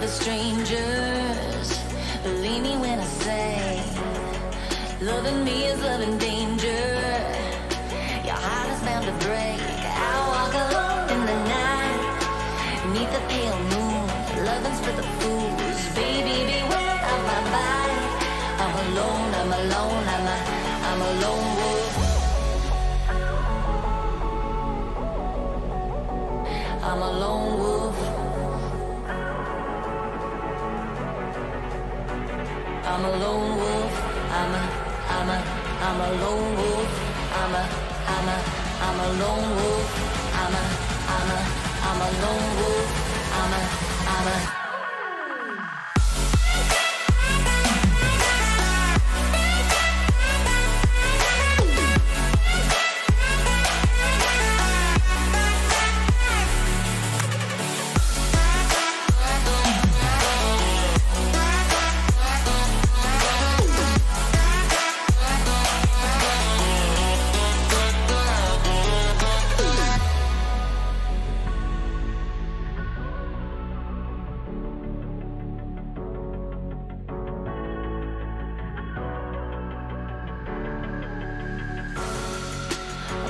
The strangers, believe me when I say, loving me is loving danger. Your heart is bound to break. I walk alone in the night, neath the pale moon, loving's for the fools. Baby, beware of my bite. I'm alone, I'm alone, I'm a lone wolf. I'm a lone wolf. I'm a lone wolf. I'm a lone wolf. I'm a lone wolf. I'm a lone wolf.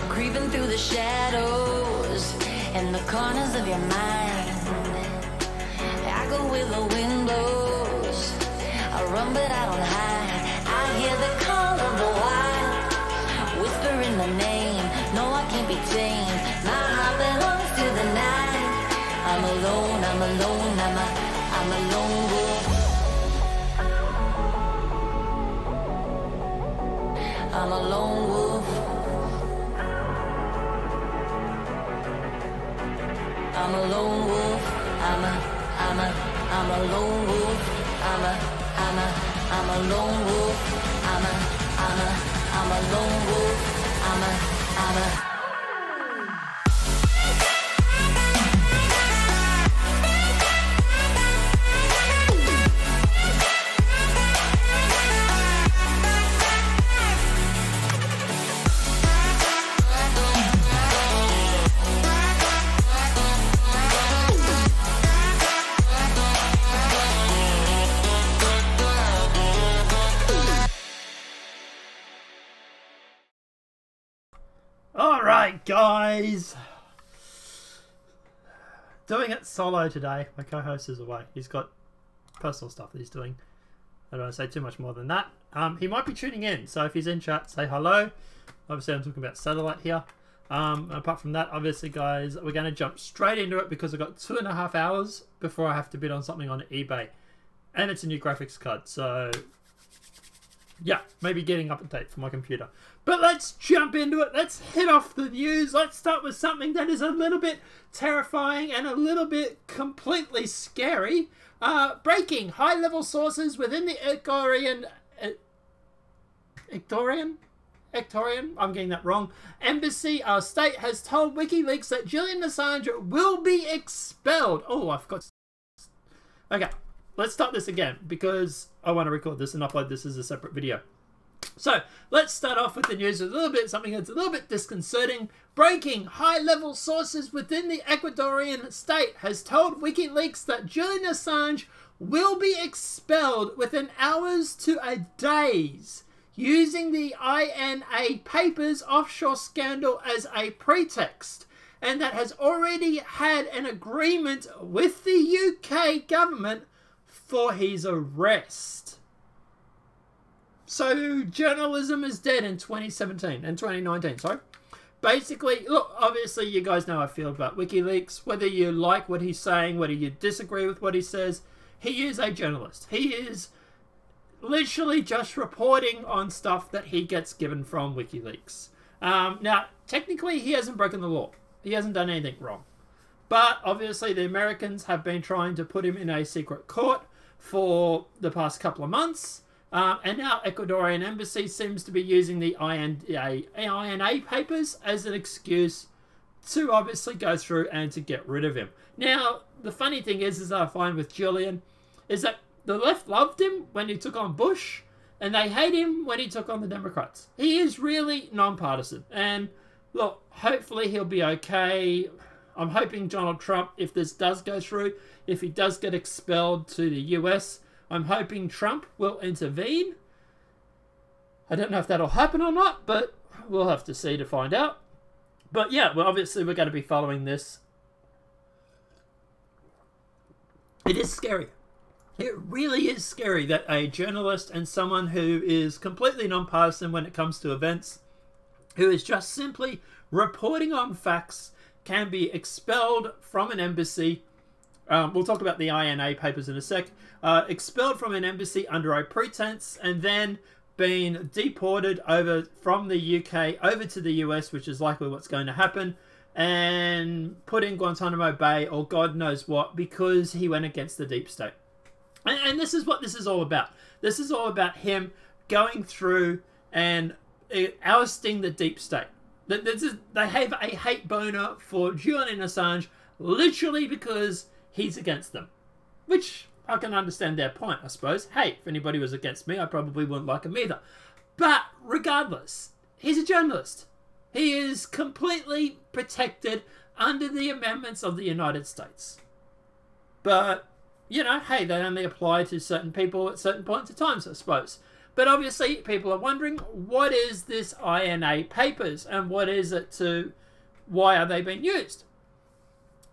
Creeping through the shadows and the corners of your mind. with the wind blows. I run but I don't hide. I hear the call of the wild, whispering my name. No, I can't be tamed. My heart belongs to the night. I'm alone, I'm alone, I'm a lone wolf. I'm a lone wolf. I'm a lone wolf. I'm a lone wolf. I'm a lone wolf. I'm a lone wolf. Alright guys, doing it solo today. My co-host is away. He's got personal stuff that he's doing. I don't want to say too much more than that. He might be tuning in, so if he's in chat, say hello. Obviously I'm talking about satellite here. Apart from that, obviously guys, we're going to jump straight into it because I've got 2.5 hours before I have to bid on something on eBay. And it's a new graphics card, so yeah, maybe getting up to date for my computer. But let's jump into it. Let's hit off the news. Let's start with something that is a little bit terrifying and a little bit completely scary. Breaking high-level sources within the Ecuadorian, I'm getting that wrong, embassy state has told WikiLeaks that Julian Assange will be expelled. Oh, I forgot. Okay, let's start this again because I want to record this and upload this as a separate video. So let's start off with the news with a little bit, something that's a little bit disconcerting. Breaking high-level sources within the Ecuadorian state has told WikiLeaks that Julian Assange will be expelled within hours to days, using the INA Papers offshore scandal as a pretext, and that has already had an agreement with the UK government for his arrest. So journalism is dead in 2019, sorry. Basically, look, obviously you guys know how I feel about WikiLeaks. Whether you like what he's saying, whether you disagree with what he says, he is a journalist. He is literally just reporting on stuff that he gets given from WikiLeaks. Now, technically he hasn't broken the law. He hasn't done anything wrong. But obviously the Americans have been trying to put him in a secret court for the past couple of months. And now Ecuadorian embassy seems to be using the INA papers as an excuse to obviously go through and to get rid of him. Now, the funny thing is I find with Julian, is that the left loved him when he took on Bush, and they hate him when he took on the Democrats. He is really nonpartisan. And look, hopefully he'll be okay. I'm hoping Donald Trump, if this does go through, if he does get expelled to the US, I'm hoping Trump will intervene. I don't know if that'll happen or not, but we'll have to see to find out. But yeah, well, obviously we're going to be following this. It is scary. It really is scary that a journalist and someone who is completely nonpartisan when it comes to events, who is just simply reporting on facts, can be expelled from an embassy. We'll talk about the INA papers in a sec. Expelled from an embassy under a pretense and then being deported over from the UK over to the US, which is likely what's going to happen, and put in Guantanamo Bay or God knows what because he went against the deep state. And this is what this is all about. This is all about him going through and ousting the deep state. They have a hate boner for Julian Assange literally because he's against them. Which I can understand their point, I suppose. Hey, if anybody was against me, I probably wouldn't like him either. But regardless, he's a journalist. He is completely protected under the amendments of the United States. But, you know, hey, they only apply to certain people at certain points of times, I suppose. But obviously, people are wondering, what is this INA papers? And what is it to... why are they being used?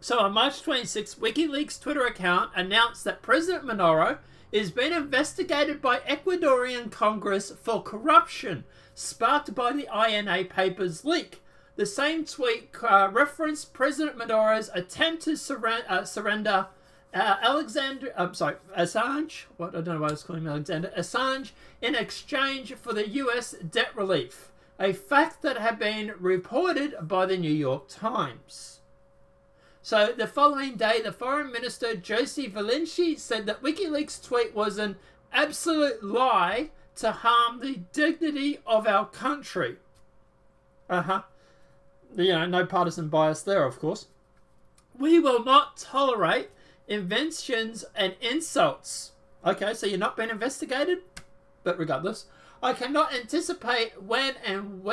So on March 26, WikiLeaks' Twitter account announced that President Maduro is being investigated by Ecuadorian Congress for corruption, sparked by the INA Papers leak. The same tweet referenced President Maduro's attempt to surrender Assange. What, I don't know why I was calling him Alexander. Assange in exchange for the US debt relief, a fact that had been reported by the New York Times. So the following day, the Foreign Minister Jussie said that WikiLeaks' tweet was an absolute lie to harm the dignity of our country. No partisan bias there, of course. We will not tolerate inventions and insults. Okay, so you're not being investigated? But regardless, I cannot anticipate when and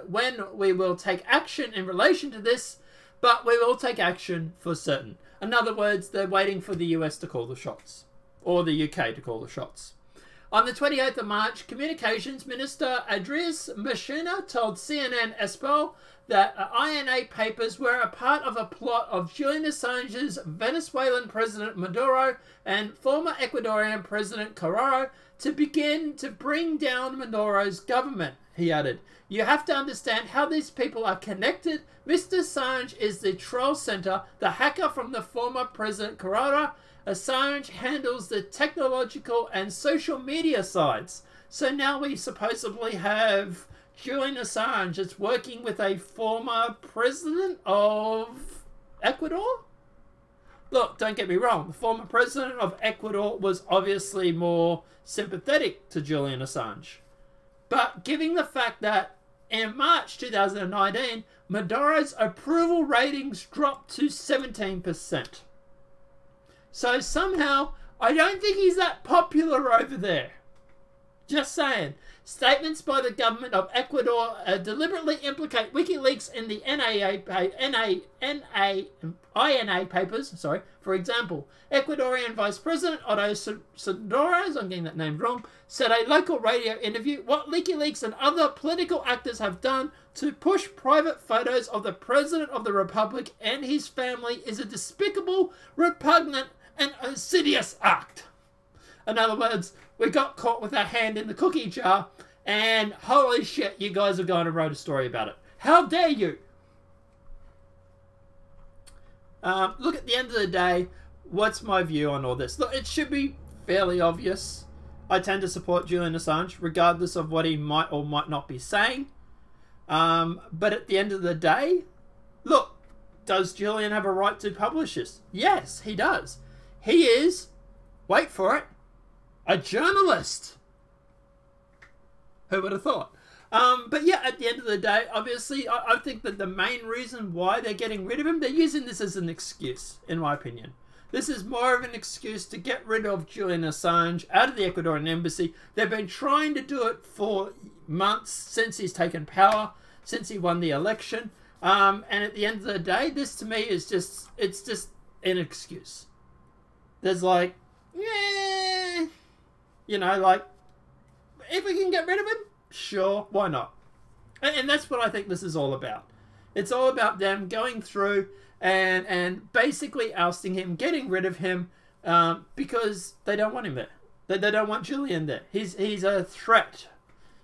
when we will take action in relation to this, but we will take action for certain. In other words, they're waiting for the US to call the shots, or the UK to call the shots. On the 28th of March, Communications Minister Andreas Messina told CNN Espel that INA Papers were a part of a plot of Julian Assange's Venezuelan President Maduro and former Ecuadorian President Correa to begin to bring down Maduro's government. He added, "You have to understand how these people are connected. Mr. Assange is the troll center, the hacker from the former President Correa. Assange handles the technological and social media sides. So now we supposedly have Julian Assange that's working with a former president of Ecuador?" Look, don't get me wrong. The former president of Ecuador was obviously more sympathetic to Julian Assange. But given the fact that in March 2019, Maduro's approval ratings dropped to 17%. So somehow, I don't think he's that popular over there. Just saying. Statements by the government of Ecuador deliberately implicate WikiLeaks in the INA papers. For example, Ecuadorian Vice President Otto Sandores, I'm getting that name wrong, said a local radio interview, "What WikiLeaks and other political actors have done to push private photos of the President of the Republic and his family is a despicable, repugnant, and insidious act." In other words, we got caught with our hand in the cookie jar, and holy shit, you guys are going to write a story about it. How dare you? Look, at the end of the day, what's my view on all this? Look, it should be fairly obvious. I tend to support Julian Assange, regardless of what he might or might not be saying. But at the end of the day, look, does Julian have a right to publish this? Yes, he does. He is, wait for it, a journalist. Who would have thought? But yeah, at the end of the day, obviously, I think that the main reason why they're getting rid of him, they're using this as an excuse, in my opinion. This is more of an excuse to get rid of Julian Assange out of the Ecuadorian embassy. They've been trying to do it for months since he's taken power, since he won the election. And at the end of the day, this to me is just, it's just an excuse. There's like, yeah, if we can get rid of him, sure, why not? And that's what I think this is all about. It's all about them going through and basically ousting him, getting rid of him, because they don't want him there. They don't want Julian there. He's a threat.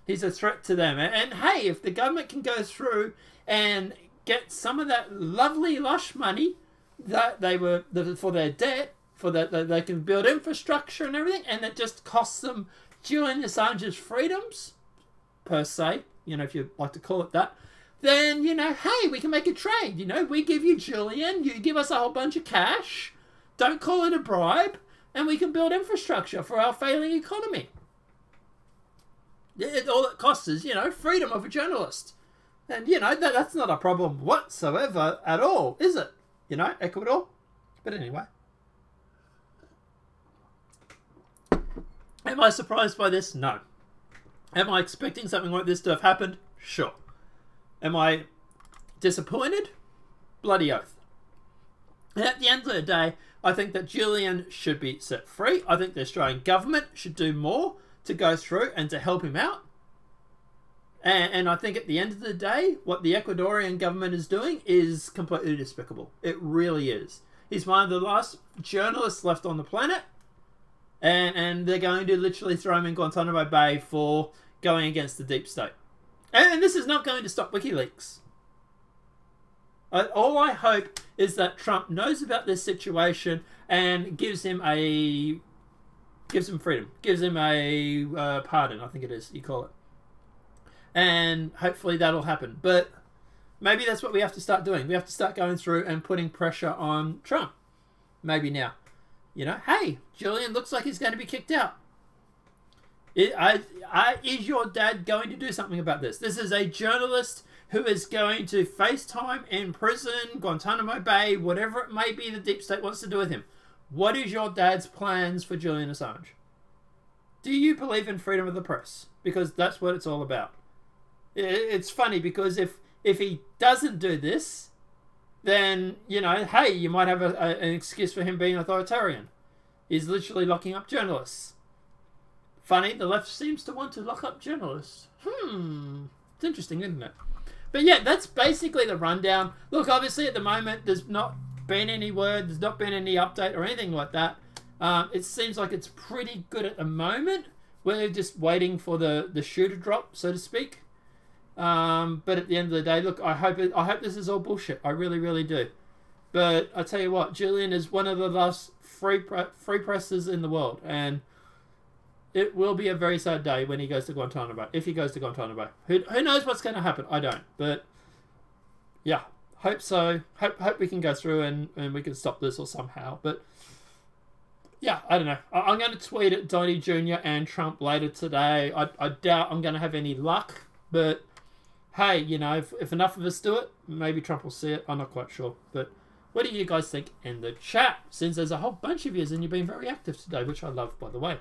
He's a threat to them. And hey, if the government can go through and get some of that lovely lush money that they were for their debt, for that they can build infrastructure and everything, and it just costs them Julian Assange's freedoms, per se, if you like to call it that, then, hey, we can make a trade. We give you Julian, you give us a whole bunch of cash, don't call it a bribe, and we can build infrastructure for our failing economy. All it costs is, freedom of a journalist. And, that's not a problem whatsoever at all, is it? Ecuador? But anyway. Am I surprised by this? No. Am I expecting something like this to have happened? Sure. Am I disappointed? Bloody oath. And at the end of the day, I think that Julian should be set free. I think the Australian government should do more to go through and to help him out. And I think at the end of the day, what the Ecuadorian government is doing is completely despicable. It really is. He's one of the last journalists left on the planet. And they're going to literally throw him in Guantanamo Bay for going against the deep state. And this is not going to stop WikiLeaks. All I hope is that Trump knows about this situation and gives him freedom, gives him a pardon, I think it is, you call it. And hopefully that'll happen. But maybe that's what we have to start doing. We have to start going through and putting pressure on Trump. Maybe now. You know, hey, Julian looks like he's going to be kicked out. Is your dad going to do something about this? This is a journalist who is going to face time in prison, Guantanamo Bay, whatever it may be the deep state wants to do with him. What is your dad's plans for Julian Assange? Do you believe in freedom of the press? Because that's what it's all about. It's funny because if he doesn't do this, then, you know, hey, you might have an excuse for him being authoritarian. He's literally locking up journalists. Funny, the left seems to want to lock up journalists. It's interesting, isn't it? But yeah, that's basically the rundown. Look, obviously at the moment, there's not been any word, there's not been any update or anything like that. It seems like it's pretty good at the moment. We're just waiting for the shoe to drop, so to speak. But at the end of the day, look, I hope this is all bullshit. I really, really do. But I tell you what, Julian is one of the last free presses in the world, and it will be a very sad day when he goes to Guantanamo. If he goes to Guantanamo, who knows what's going to happen? I don't. But yeah, hope so. Hope we can go through and we can stop this or somehow. But yeah, I don't know. I'm going to tweet at Donnie Jr. and Trump later today. I doubt I'm going to have any luck, but hey, you know, if enough of us do it, maybe Trump will see it. I'm not quite sure. But what do you guys think in the chat? Since there's a whole bunch of yous and you've been very active today, which I love, by the way.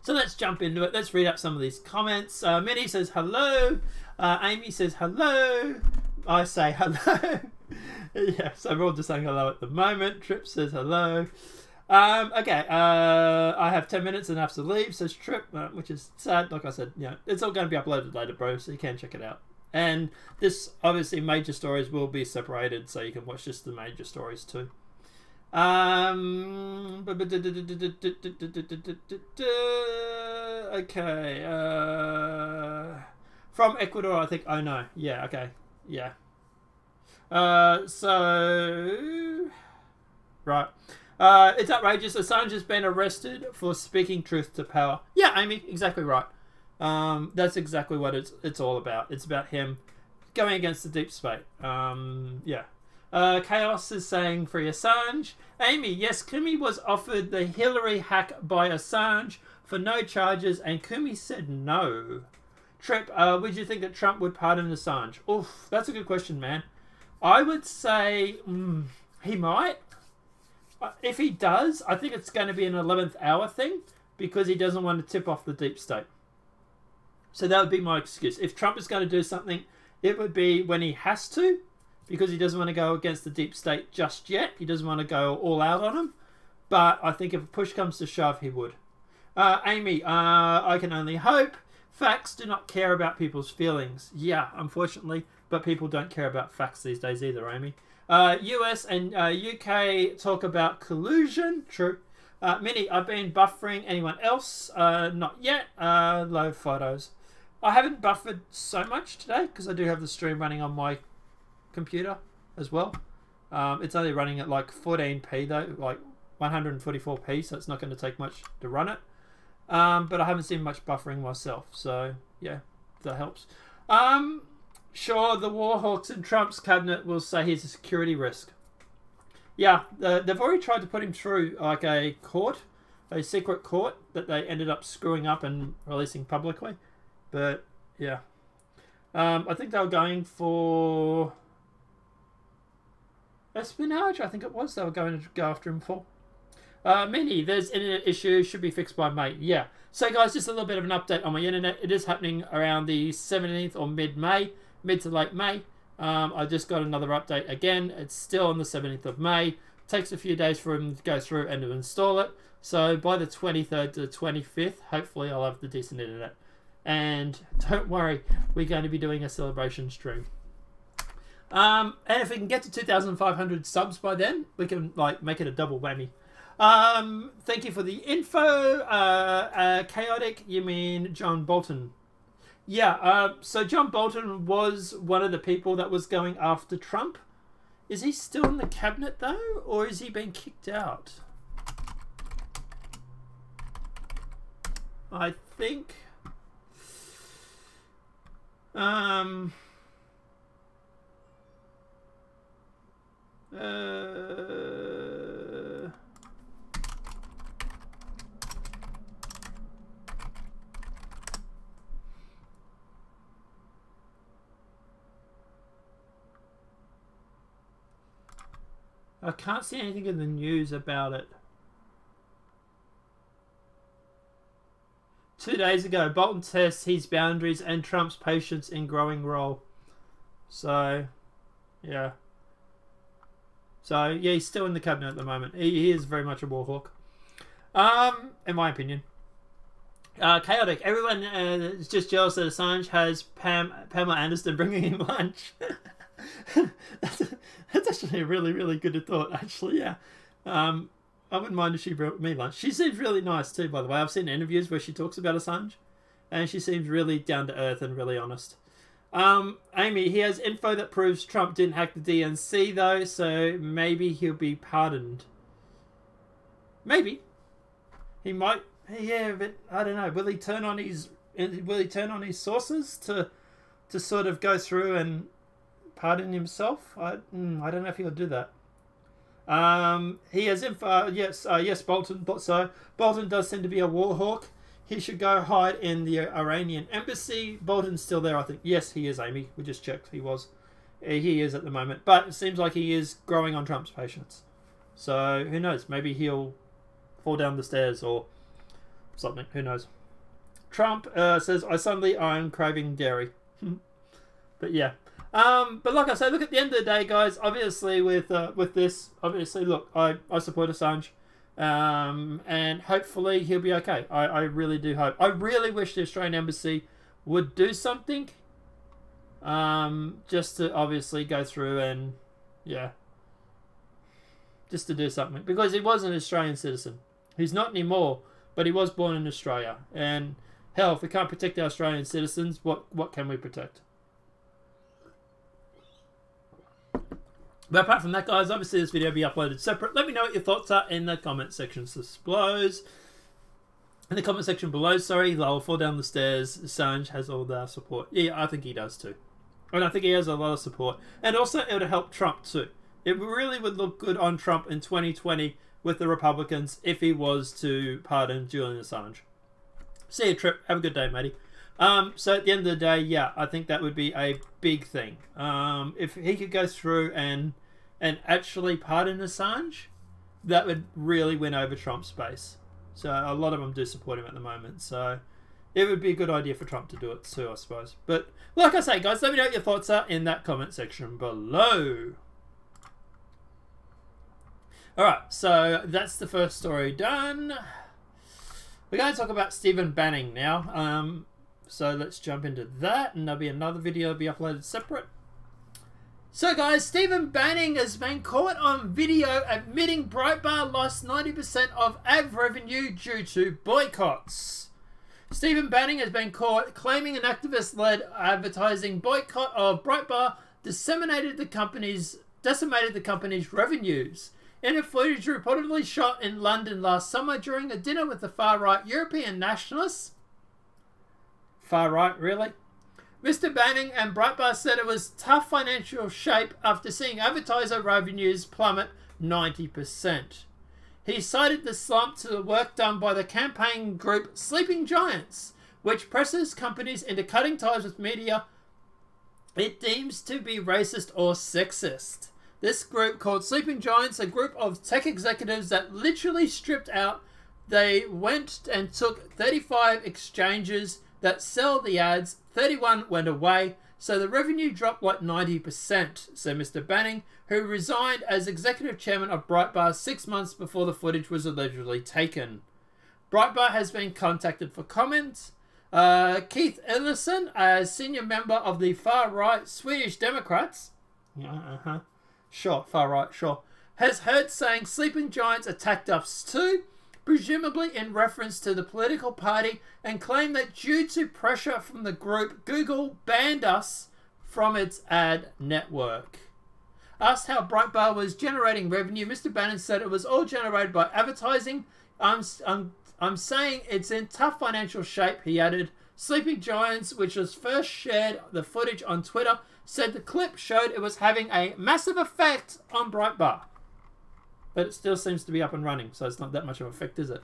So let's jump into it. Let's read out some of these comments. Minnie says hello. Amy says hello. I say hello. Yeah, so we're all just saying hello at the moment. Trip says hello. Okay, I have 10 minutes and have to leave, says Trip, which is sad. Like I said, you know, it's all going to be uploaded later, bro, so you can check it out. And this, obviously, major stories will be separated, so you can watch just the major stories too. Okay, from Ecuador, I think. Oh no, yeah, okay, yeah. So right, it's outrageous. Assange has been arrested for speaking truth to power. Yeah, Amy, exactly right. That's exactly what it's all about. It's about him going against the deep state. Yeah. Chaos is saying free Assange. Amy, yes, Kumi was offered the Hillary hack by Assange for no charges, and Kumi said no. Trip, would you think that Trump would pardon Assange? Oof, that's a good question, man. I would say he might. If he does, I think it's going to be an 11th hour thing because he doesn't want to tip off the deep state. So that would be my excuse. If Trump is going to do something, it would be when he has to, because he doesn't want to go against the deep state just yet. He doesn't want to go all out on him. But I think if push comes to shove, he would. Amy, I can only hope. Facts do not care about people's feelings. Yeah, unfortunately. But people don't care about facts these days either, Amy. US and UK talk about collusion. True. Minnie, I've been buffering. Anyone else? Not yet. Low photos. I haven't buffered so much today because I do have the stream running on my computer as well. It's only running at like 14p though, like 144p, so it's not going to take much to run it. But I haven't seen much buffering myself, so yeah, if that helps. Sure, the Warhawks in Trump's cabinet will say he's a security risk. Yeah, they've already tried to put him through like a court, a secret court that they ended up screwing up and releasing publicly. But yeah, I think they were going for espionage. I think it was they were going to go after him for. Minnie, there's internet issues, should be fixed by May. Yeah. So guys, just a little bit of an update on my internet. It is happening around the 17th or mid-May, mid to late May. I just got another update again. It's still on the 17th of May. Takes a few days for him to go through and to install it. So by the 23rd to the 25th, hopefully I'll have the decent internet. And don't worry, we're going to be doing a celebration stream. And if we can get to 2,500 subs by then, we can like make it a double whammy. Thank you for the info. Chaotic, you mean John Bolton? Yeah, so John Bolton was one of the people that was going after Trump. Is he still in the cabinet though, or is he been kicked out? I think I can't see anything in the news about it. 2 days ago, Bolton tests his boundaries and Trump's patience in growing role. So, yeah. So, yeah, he's still in the cabinet at the moment. He is very much a war hawk. In my opinion. Chaotic. Everyone is just jealous that Assange has Pamela Anderson bringing him lunch. That's actually a really, really good thought, actually, yeah. I wouldn't mind if she brought me lunch. She seems really nice too, by the way. I've seen interviews where she talks about Assange, and she seems really down to earth and really honest. Amy, he has info that proves Trump didn't hack the DNC though, so maybe he'll be pardoned. Maybe he might. Yeah, but I don't know. Will he turn on his sources to sort of go through and pardon himself? I don't know if he'll do that. He has info. Yes, Bolton thought so. Bolton does seem to be a war hawk. He should go hide in the Iranian embassy. Bolton's still there, I think. Yes, he is, Amy. We just checked. He was. He is at the moment. But it seems like he is growing on Trump's patience. So, who knows? Maybe he'll fall down the stairs or something. Who knows? Trump says, I'm craving dairy. But yeah. But like I say, look, at the end of the day, guys, obviously with this, obviously, look, I support Assange. And hopefully he'll be okay. I really do hope. I really wish the Australian Embassy would do something. Just to obviously go through and, yeah. Just to do something. Because he was an Australian citizen. He's not anymore, but he was born in Australia. And, hell, if we can't protect our Australian citizens, what can we protect? But apart from that, guys, obviously this video will be uploaded separate. Let me know what your thoughts are in the comment section. In the comment section below, sorry, I'll fall down the stairs. Assange has all the support. Yeah, I think he does too. And I think he has a lot of support. And also, it would help Trump too. It really would look good on Trump in 2020 with the Republicans if he was to pardon Julian Assange. See you, Trip. Have a good day, matey. So at the end of the day, yeah, I think that would be a big thing. If he could go through and actually pardon Assange, that would really win over Trump's base. So a lot of them do support him at the moment. So it would be a good idea for Trump to do it too, I suppose. But like I say, guys, let me know what your thoughts are in that comment section below. Alright, so that's the first story done. We're going to talk about Stephen Bannon now. So let's jump into that, and there'll be another video that'll be uploaded separate. So guys, Stephen Bannon has been caught on video admitting Breitbart lost 90% of ad revenue due to boycotts. Stephen Bannon has been caught claiming an activist-led advertising boycott of Breitbart decimated the company's revenues. In a footage reportedly shot in London last summer during a dinner with the far-right European nationalists. Far right, really? Mr. Bannon and Breitbart said it was tough financial shape after seeing advertiser revenues plummet 90%. He cited the slump to the work done by the campaign group Sleeping Giants, which presses companies into cutting ties with media it deems to be racist or sexist. This group, called Sleeping Giants, a group of tech executives that literally stripped out. They went and took 35 exchanges that sell the ads, 31 went away, so the revenue dropped like 90%, said Mr. Bannon, who resigned as executive chairman of Breitbart 6 months before the footage was allegedly taken. Breitbart has been contacted for comment. Keith Ellison, a senior member of the far-right Swedish Democrats, sure, far-right, sure, has heard saying sleeping giants attacked us too, presumably in reference to the political party, and claimed that due to pressure from the group, Google banned us from its ad network. Asked how Breitbart was generating revenue, Mr. Bannon said it was all generated by advertising. I'm saying it's in tough financial shape, he added. Sleeping Giants, which was first shared the footage on Twitter, said the clip showed it was having a massive effect on Breitbart. But it still seems to be up and running, so it's not that much of an effect, is it?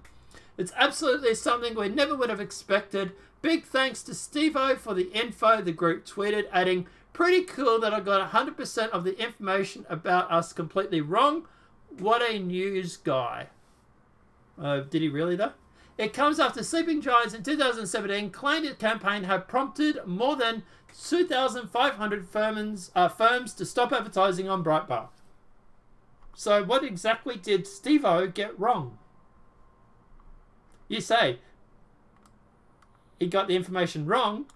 It's absolutely something we never would have expected. Big thanks to Steve-O for the info, the group tweeted, adding, pretty cool that I got 100% of the information about us completely wrong. What a news guy. Did he really, though? It comes after Sleeping Giants in 2017 claimed its campaign had prompted more than 2,500 firms to stop advertising on Breitbart. So what exactly did Steve-O get wrong? You say he got the information wrong,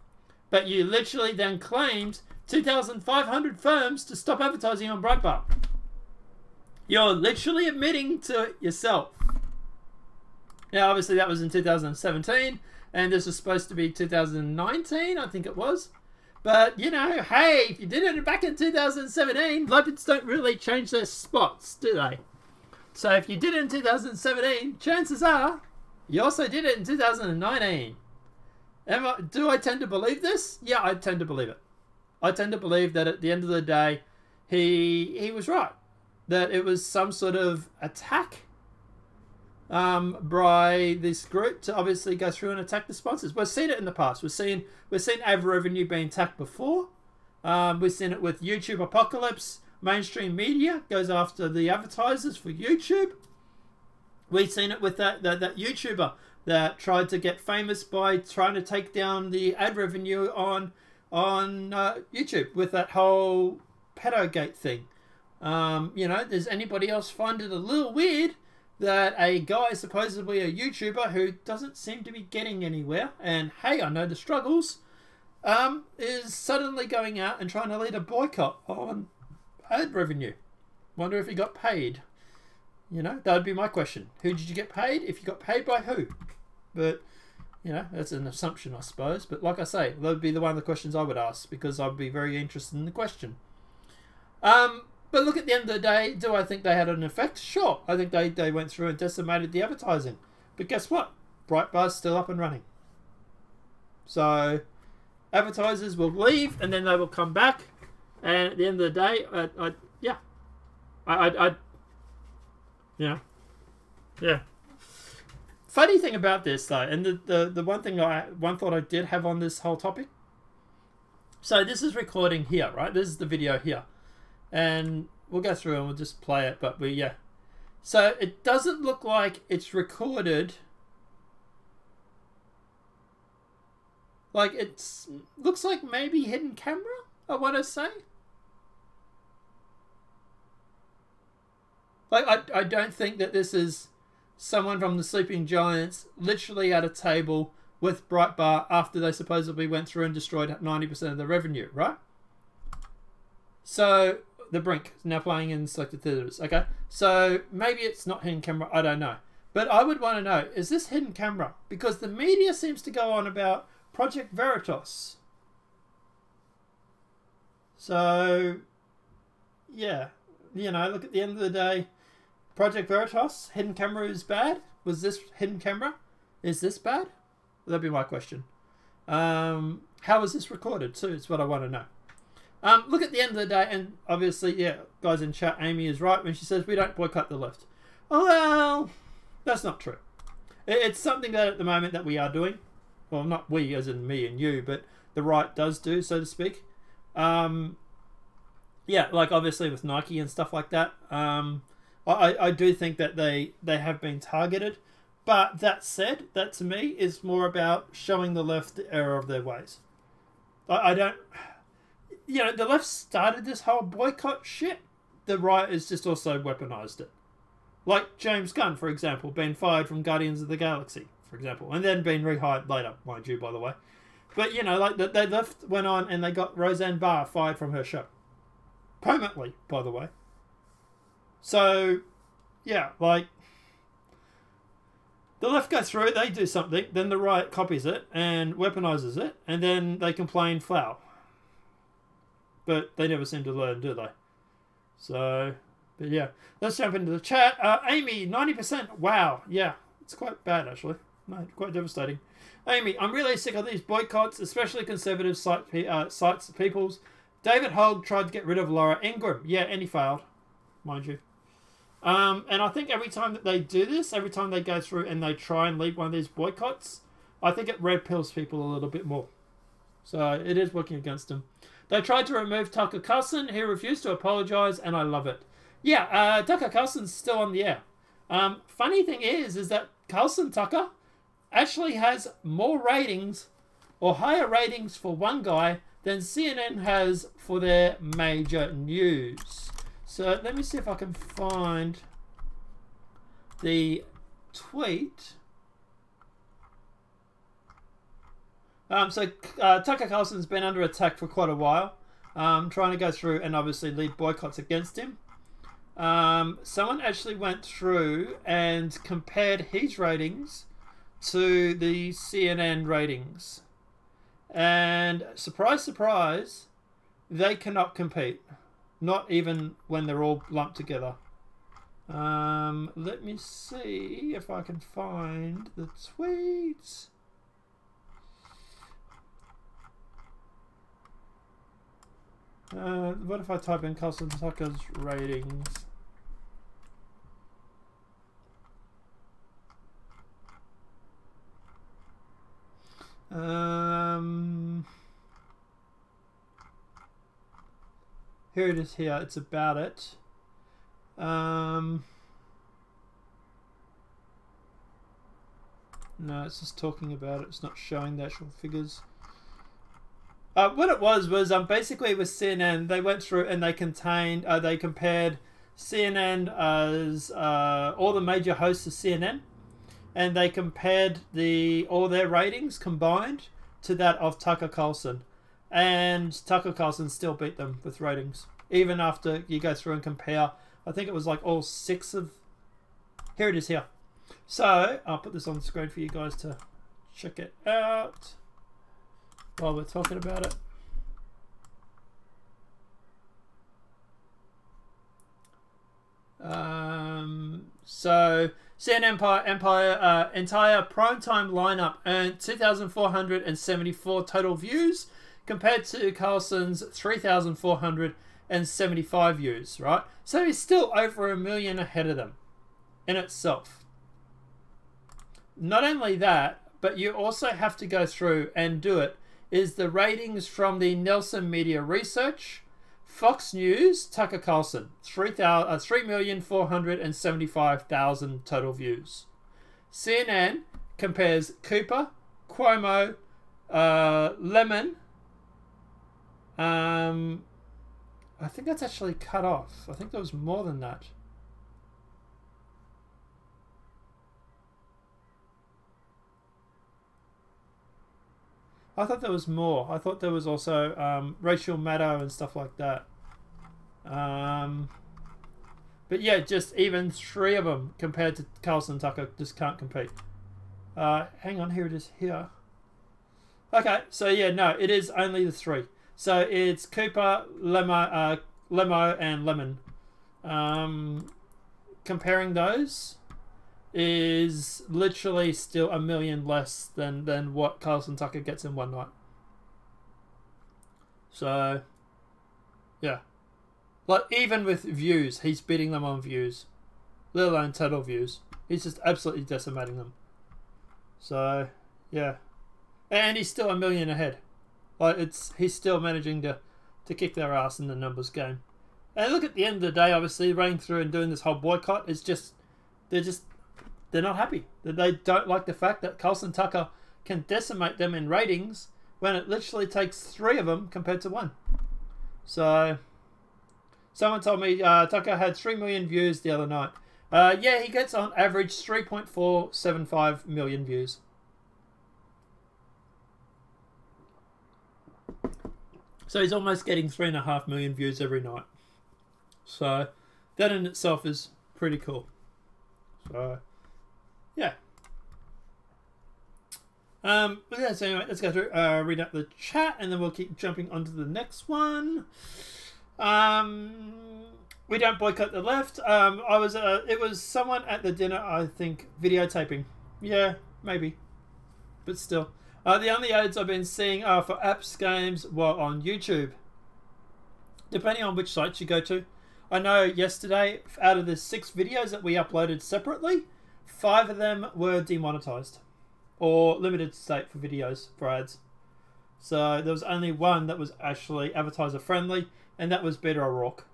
but you literally then claimed 2,500 firms to stop advertising on Breitbart. You're literally admitting to it yourself. Now, obviously, that was in 2017, and this was supposed to be 2019, I think it was. But, you know, hey, if you did it back in 2017, Leopards don't really change their spots, do they? So if you did it in 2017, chances are you also did it in 2019. Do I tend to believe this? Yeah, I tend to believe it. I tend to believe that at the end of the day, he was right. That it was some sort of attack by this group to obviously go through and attack the sponsors. We've seen it in the past. We've seen ad revenue being attacked before. We've seen it with YouTube Apocalypse. Mainstream media goes after the advertisers for YouTube. We've seen it with that YouTuber that tried to get famous by trying to take down the ad revenue on YouTube with that whole pedogate thing. You know, does anybody else find it a little weird that a guy, supposedly a YouTuber who doesn't seem to be getting anywhere, and hey, I know the struggles, is suddenly going out and trying to lead a boycott on ad revenue? Wonder if he got paid. You know, that would be my question. Who did you get paid? If you got paid by who? But, you know, that's an assumption, I suppose. But like I say, that would be one of the questions I would ask, because I'd be very interested in the question. But look, at the end of the day, do I think they had an effect? Sure. I think they went through and decimated the advertising. But guess what? Breitbart's still up and running. So advertisers will leave and then they will come back. And at the end of the day, yeah. Funny thing about this, though, and the one thought I did have on this whole topic. So this is recording here, right? This is the video here. And we'll go through and we'll just play it, but so it doesn't look like it's recorded. Like, looks like maybe hidden camera, I want to say. Like, I don't think that this is someone from the Sleeping Giants literally at a table with Breitbart after they supposedly went through and destroyed 90% of the revenue, right? So The Brink is now playing in selected theatres. Okay, so maybe it's not hidden camera. I don't know. But I would want to know, is this hidden camera? Because the media seems to go on about Project Veritas. So, yeah. You know, look, at the end of the day, Project Veritas, hidden camera is bad. Was this hidden camera? Is this bad? That'd be my question. How was this recorded too? It's what I want to know. Look, at the end of the day, and obviously, yeah, guys in chat, Amy is right when she says we don't boycott the left. Oh, well, that's not true. It's something that at the moment that we are doing. Well, not we as in me and you, but the right does do, so to speak. Yeah, like obviously with Nike and stuff like that. I do think that they have been targeted. But that said, that to me is more about showing the left the error of their ways. I don't... You know, the left started this whole boycott shit. The right has just also weaponized it. Like James Gunn, for example, being fired from Guardians of the Galaxy for example, and then been rehired later, mind you, by the way. But, you know, like, they went on and they got Roseanne Barr fired from her show. Permanently, by the way. So, yeah, like, the left go through it, they do something, then the right copies it and weaponizes it, and then they complain foul. But they never seem to learn, do they? So, but yeah. Let's jump into the chat. Amy, 90%. Wow. Yeah, it's quite bad, actually. No, quite devastating. Amy, I'm really sick of these boycotts, especially conservative sites peoples. David Hogg tried to get rid of Laura Ingraham. Yeah, and he failed, mind you. And I think every time that they do this, every time they go through and they try and lead one of these boycotts, I think it red pills people a little bit more. So it is working against them. They tried to remove Tucker Carlson. He refused to apologize, and I love it. Yeah, Tucker Carlson's still on the air. Funny thing is that Tucker actually has more ratings or higher ratings for one guy than CNN has for their major news. So let me see if I can find the tweet. Tucker Carlson's been under attack for quite a while, trying to go through and obviously lead boycotts against him. Someone actually went through and compared his ratings to the CNN ratings. And surprise, surprise, they cannot compete. Not even when they're all lumped together. Let me see if I can find the tweet. What if I type in Carlson Tucker's ratings? Here it is here. It's about it. No, it's just talking about it. It's not showing the actual figures. What it was basically with CNN, they went through and they compared CNN as all the major hosts of CNN, and they compared all their ratings combined to that of Tucker Carlson, and Tucker Carlson still beat them with ratings, even after you go through and compare. I think it was like all 6 of. Here it is here. So I'll put this on the screen for you guys to check it out while we're talking about it. So CNN Empire entire primetime lineup earned 2,474 total views compared to Carlson's 3,475 views, right? So he's still over 1 million ahead of them in itself. Not only that, but you also have to go through and do it, is the ratings from the Nelson Media Research. Fox News, Tucker Carlson, 3,475,000 total views. CNN compares Cooper, Cuomo, Lemon. I think that's actually cut off. I think there was more than that. I thought there was more. I thought there was also Rachel Maddow and stuff like that. But yeah, just even 3 of them compared to Carlson Tucker just can't compete. Hang on, here it is here. Okay, so yeah, no, it is only the 3. So it's Cooper, Lemo, and Lemon. Comparing those is literally still 1 million less than what Carlson Tucker gets in one night. So, yeah. Like, even with views, he's beating them on views. Let alone total views. He's just absolutely decimating them. So, yeah. And he's still 1 million ahead. Like, he's still managing to kick their ass in the numbers game. And look, at the end of the day, obviously, running through and doing this whole boycott, is just... They're not happy. They don't like the fact that Carlson Tucker can decimate them in ratings when it literally takes 3 of them compared to 1. So, someone told me Tucker had 3 million views the other night. Yeah, he gets on average 3.475 million views. So he's almost getting 3.5 million views every night. So that in itself is pretty cool. So yeah. But yeah, so anyway, let's go through, read out the chat, and then we'll keep jumping onto the next one. We don't boycott the left. It was someone at the dinner, I think, videotaping. Yeah, maybe. But still. The only ads I've been seeing are for apps, games, well, on YouTube. Depending on which sites you go to. I know yesterday, out of the 6 videos that we uploaded separately, 5 of them were demonetized. Or limited state for videos, for ads. So there was only one that was actually advertiser friendly, and that was Beto O'Rourke.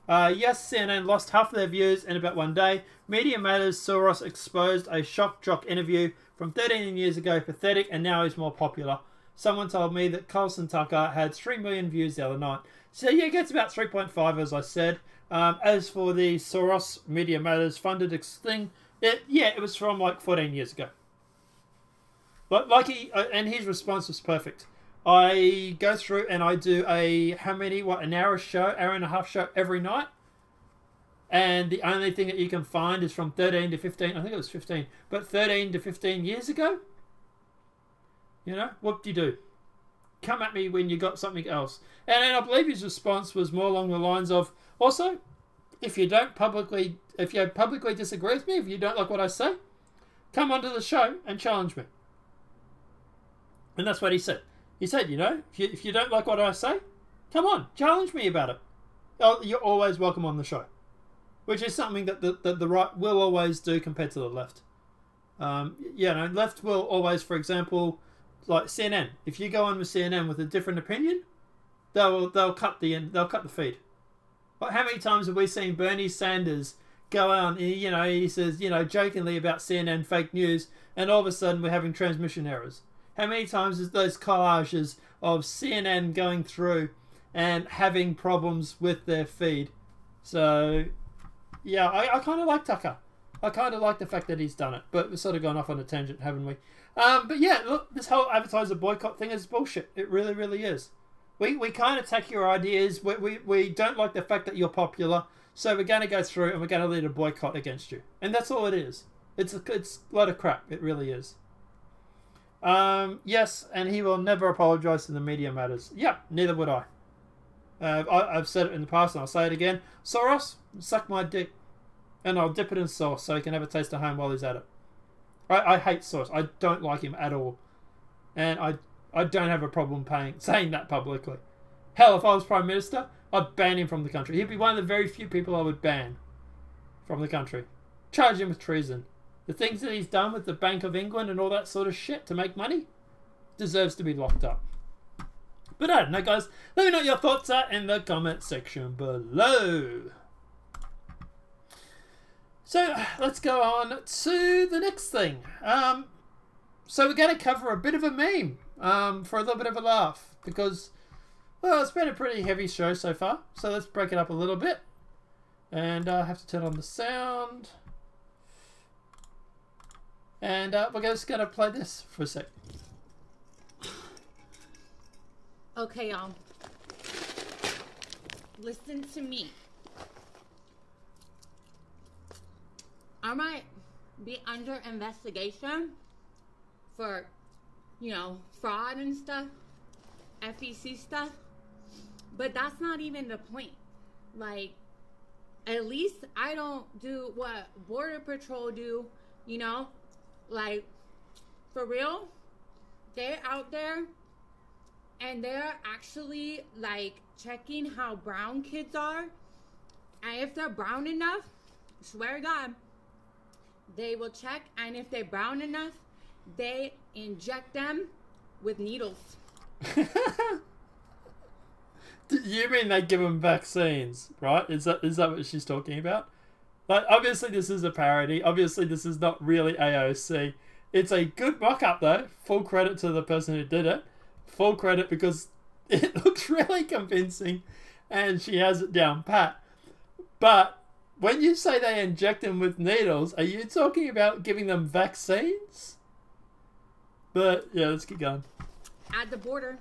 Yes, CNN lost half their views in about 1 day. Media Matters Soros exposed a shock jock interview from 13 years ago, pathetic, and now he's more popular. Someone told me that Colson Tucker had 3 million views the other night. So yeah, it gets about 3.5, as I said. As for the Soros Media Matters funded thing, it was from like 14 years ago. And his response was perfect. I go through and I do an hour show, hour and a half show every night. And the only thing that you can find is from 13 to 15, I think it was 15, but 13 to 15 years ago. You know, whoop-de-doo. Come at me when you got something else. And then I believe his response was more along the lines of, also, if you publicly disagree with me, if you don't like what I say, come onto the show and challenge me. And that's what he said. He said, you know, if you don't like what I say, come on, challenge me about it. You're always welcome on the show. Which is something that the right will always do compared to the left. Left will always, for example, like CNN. If you go on with CNN with a different opinion, they'll cut the feed. Like how many times have we seen Bernie Sanders go on? He says jokingly about CNN fake news, and all of a sudden we're having transmission errors. How many times is those collages of CNN going through and having problems with their feed? So, yeah, I kind of like Tucker. I kind of like the fact that he's done it. But we've sort of gone off on a tangent, haven't we? But yeah, look, this whole advertiser boycott thing is bullshit. It really, really is. We kind of take your ideas. We don't like the fact that you're popular. So we're going to go through and we're going to lead a boycott against you. And that's all it is. It's a lot of crap. It really is. Yes, and he will never apologise to the Media Matters. Yep, neither would I. I've said it in the past and I'll say it again. Soros, suck my dick. And I'll dip it in sauce so he can have a taste of home while he's at it. I hate Soros. I don't like him at all. And I don't have a problem saying that publicly. Hell, if I was Prime Minister, I'd ban him from the country. He'd be one of the very few people I would ban from the country. Charge him with treason. The things that he's done with the Bank of England and all that sort of shit to make money deserves to be locked up. But I don't know, guys. Let me know what your thoughts are in the comment section below. So let's go on to the next thing. So we're going to cover a bit of a meme for a little bit of a laugh because, well, it's been a pretty heavy show so far. So let's break it up a little bit. And I have to turn on the sound. And we're just going to play this for a sec. Okay, y'all. Listen to me. I might be under investigation for, fraud and stuff, FEC stuff, but that's not even the point. Like, at least I don't do what Border Patrol do, like, for real, they're out there and they're actually, like, checking how brown kids are, and if they're brown enough, swear to God, they will check, and if they're brown enough, they inject them with needles. You mean they give them vaccines, right? Is that what she's talking about? Like, obviously this is a parody. Obviously this is not really AOC. It's a good mock-up though. Full credit to the person who did it. Full credit because it looks really convincing and she has it down pat. But when you say they inject them with needles, are you talking about giving them vaccines? But, yeah, let's keep going. At the border.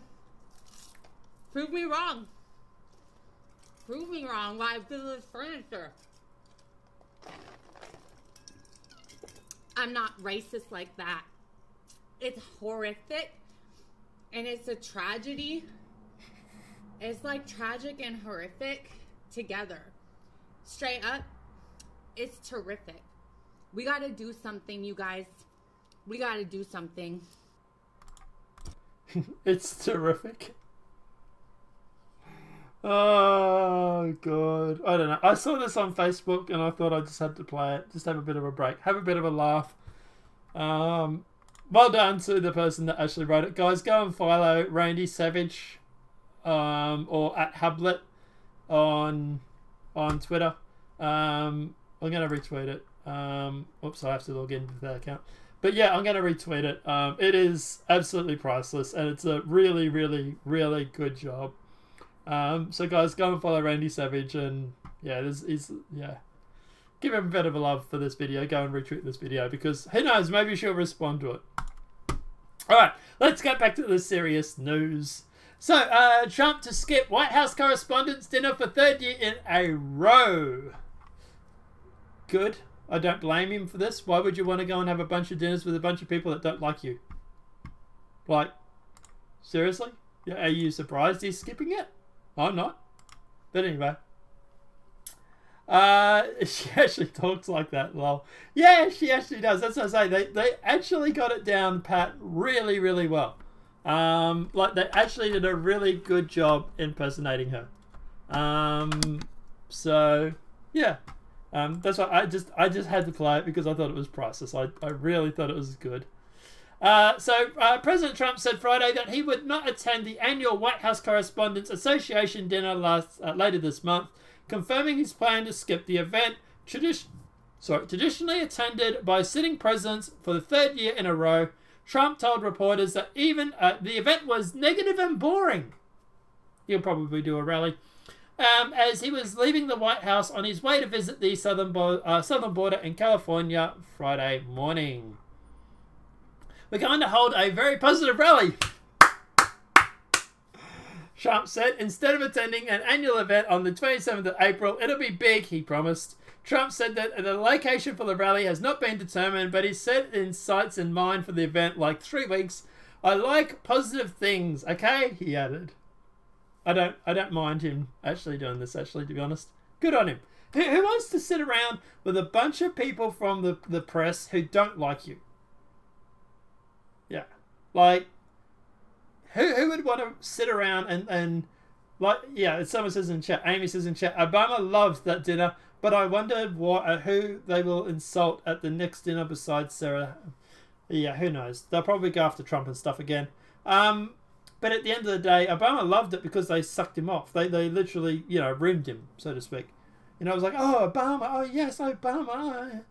Prove me wrong. Prove me wrong why I feel this furniture. I'm not racist like that. It's horrific. And it's a tragedy. It's like tragic and horrific together. Straight up, it's terrific. We gotta do something, you guys. We gotta do something. It's terrific. Oh, God. I don't know. I saw this on Facebook and I thought I just had to play it. Just have a bit of a break. Have a bit of a laugh. Well done to the person that actually wrote it. Guys, go and follow Randy Savage or at Hublet on Twitter. I'm going to retweet it. Oops, I have to log into that account. But yeah, I'm going to retweet it. It is absolutely priceless and it's a really, really, really good job. So guys, go and follow Randy Savage and yeah, give him a bit of a love for this video. Go and retweet this video because who knows, maybe she'll respond to it. Alright, let's get back to the serious news. So, Trump to skip White House Correspondents' Dinner for third year in a row. Good. I don't blame him for this. Why would you want to go and have a bunch of dinners with a bunch of people that don't like you? Like, seriously? Are you surprised he's skipping it? I'm not. But anyway. She actually talks like that, lol. Yeah, she actually does. That's what I say. They actually got it down pat really, really well. Like they actually did a really good job impersonating her. So yeah. That's why I just had to play it because I thought it was priceless. I really thought it was good. President Trump said Friday that he would not attend the annual White House Correspondents Association dinner later this month, confirming his plan to skip the event, traditionally attended by sitting presidents for the third year in a row. Trump told reporters that even the event was negative and boring. He'll probably do a rally. As he was leaving the White House on his way to visit the southern border in California Friday morning. We're going to hold a very positive rally, Trump said. Instead of attending an annual event on the 27th of April, it'll be big, he promised. Trump said that the location for the rally has not been determined, but he set in sights in mind for the event like 3 weeks. I like positive things, okay? He added. I don't mind him actually doing this, actually, to be honest. Good on him. Who wants to sit around with a bunch of people from the press who don't like you? Yeah. Like, who would want to sit around and like, yeah, someone says in chat, Amy says in chat, Obama loved that dinner, but I wonder who they will insult at the next dinner besides Sarah. Yeah, who knows? They'll probably go after Trump and stuff again. But at the end of the day, Obama loved it because they sucked him off. They literally, rimmed him, so to speak. It was like, oh, Obama, oh, yes, Obama.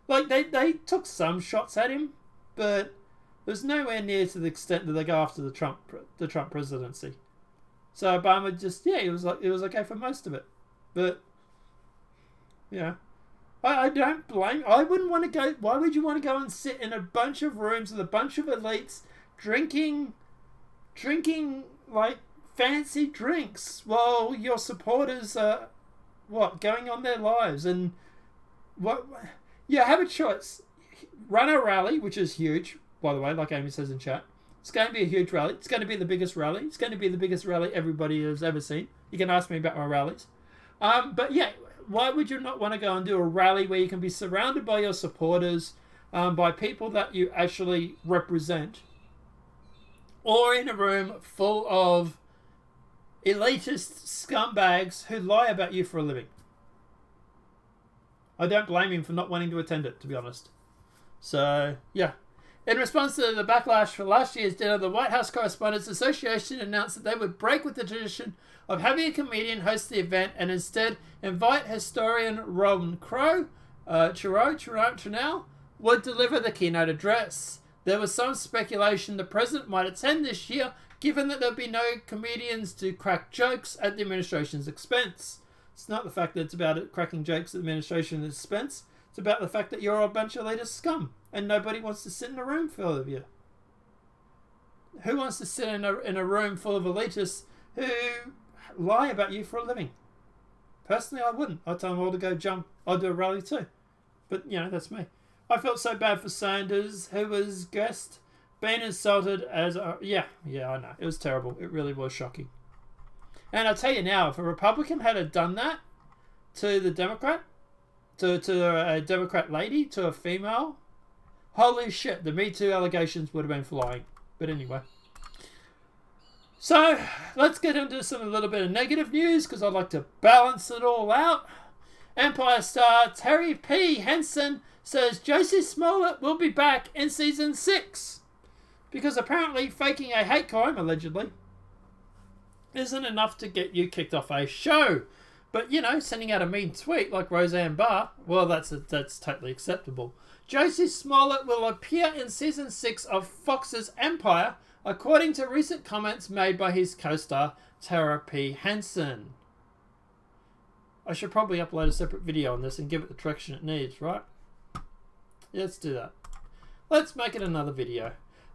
Like, they took some shots at him, but there's nowhere near to the extent that they go after the Trump presidency. So Obama just, it was okay for most of it. But, I don't blame, I wouldn't want to go, why would you want to go and sit in a bunch of rooms with a bunch of elites drinking like fancy drinks while your supporters are going on their lives and have a choice. Run a rally, which is huge, by the way, like Amy says in chat. It's going to be a huge rally. It's going to be the biggest rally. It's going to be the biggest rally everybody has ever seen. You can ask me about my rallies. But yeah, why would you not want to go and do a rally where you can be surrounded by your supporters, by people that you actually represent, or in a room full of elitist scumbags who lie about you for a living? I don't blame him for not wanting to attend it, to be honest. So, yeah. In response to the backlash for last year's dinner, the White House Correspondents Association announced that they would break with the tradition of having a comedian host the event and instead invite historian Ron Chernow would deliver the keynote address. There was some speculation the president might attend this year, given that there'd be no comedians to crack jokes at the administration's expense. It's not the fact that it's about it cracking jokes at the administration and expense. It's about the fact that you're a bunch of elitist scum and nobody wants to sit in a room full of you. Who wants to sit in a room full of elitists who lie about you for a living? Personally, I wouldn't. I'd tell them all to go jump. I'd do a rally too. But, you know, that's me. I felt so bad for Sanders, who was guessed being insulted as a... Yeah, I know. It was terrible. It really was shocking. And I'll tell you now, if a Republican had done that to the Democrat, to a Democrat lady, to a female, holy shit, the Me Too allegations would have been flying. But anyway. So, let's get into a little bit of negative news, because I'd like to balance it all out. Empire star Terry P. Henson says Jussie Smollett will be back in season 6. Because apparently faking a hate crime, allegedly, isn't enough to get you kicked off a show. But, you know, sending out a mean tweet like Roseanne Barr, well, that's totally acceptable. Jussie Smollett will appear in season 6 of Fox's Empire, according to recent comments made by his co-star Terry P. Henson. I should probably upload a separate video on this and give it the traction it needs, right? Yeah, let's do that. Let's make it another video.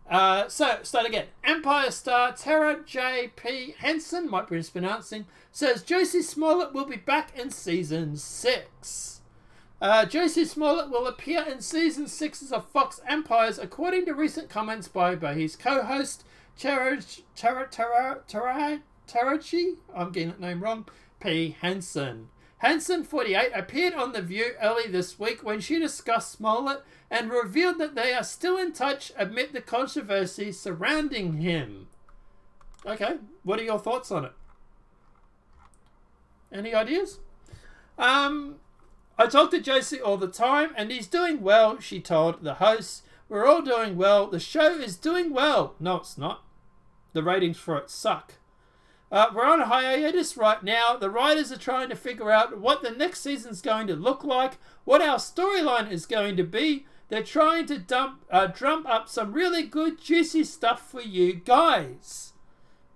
So, start again. Empire star Tara J.P. Henson, might be mispronouncing, says Jussie Smollett will be back in season 6. Jussie Smollett will appear in season 6 of Fox Empires, according to recent comments by his co-host Taraji, I'm getting that name wrong, P. Henson. Henson, 48, appeared on The View early this week when she discussed Smollett and revealed that they are still in touch amid the controversy surrounding him. Okay, what are your thoughts on it? Any ideas? I talk to Jussie all the time and he's doing well, she told the hosts. We're all doing well. The show is doing well. No, it's not. The ratings for it suck. We're on a hiatus right now. The writers are trying to figure out what the next season's going to look like, what our storyline is going to be. They're trying to drum up some really good, juicy stuff for you guys.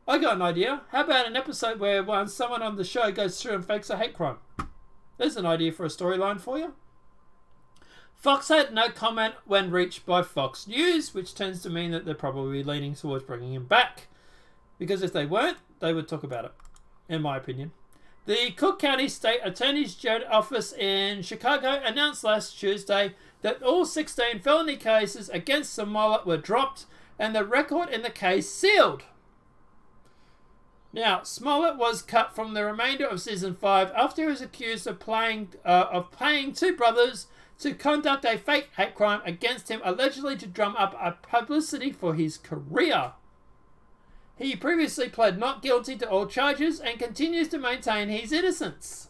I got an idea. How about an episode where someone on the show goes through and fakes a hate crime? There's an idea for a storyline for you. Fox had no comment when reached by Fox News, which tends to mean that they're probably leaning towards bringing him back. Because if they weren't, they would talk about it, in my opinion. The Cook County State Attorney's General Office in Chicago announced last Tuesday that all 16 felony cases against Smollett were dropped and the record in the case sealed. Now, Smollett was cut from the remainder of season 5 after he was accused of paying two brothers to conduct a fake hate crime against him, allegedly to drum up a publicity for his career. He previously pled not guilty to all charges and continues to maintain his innocence.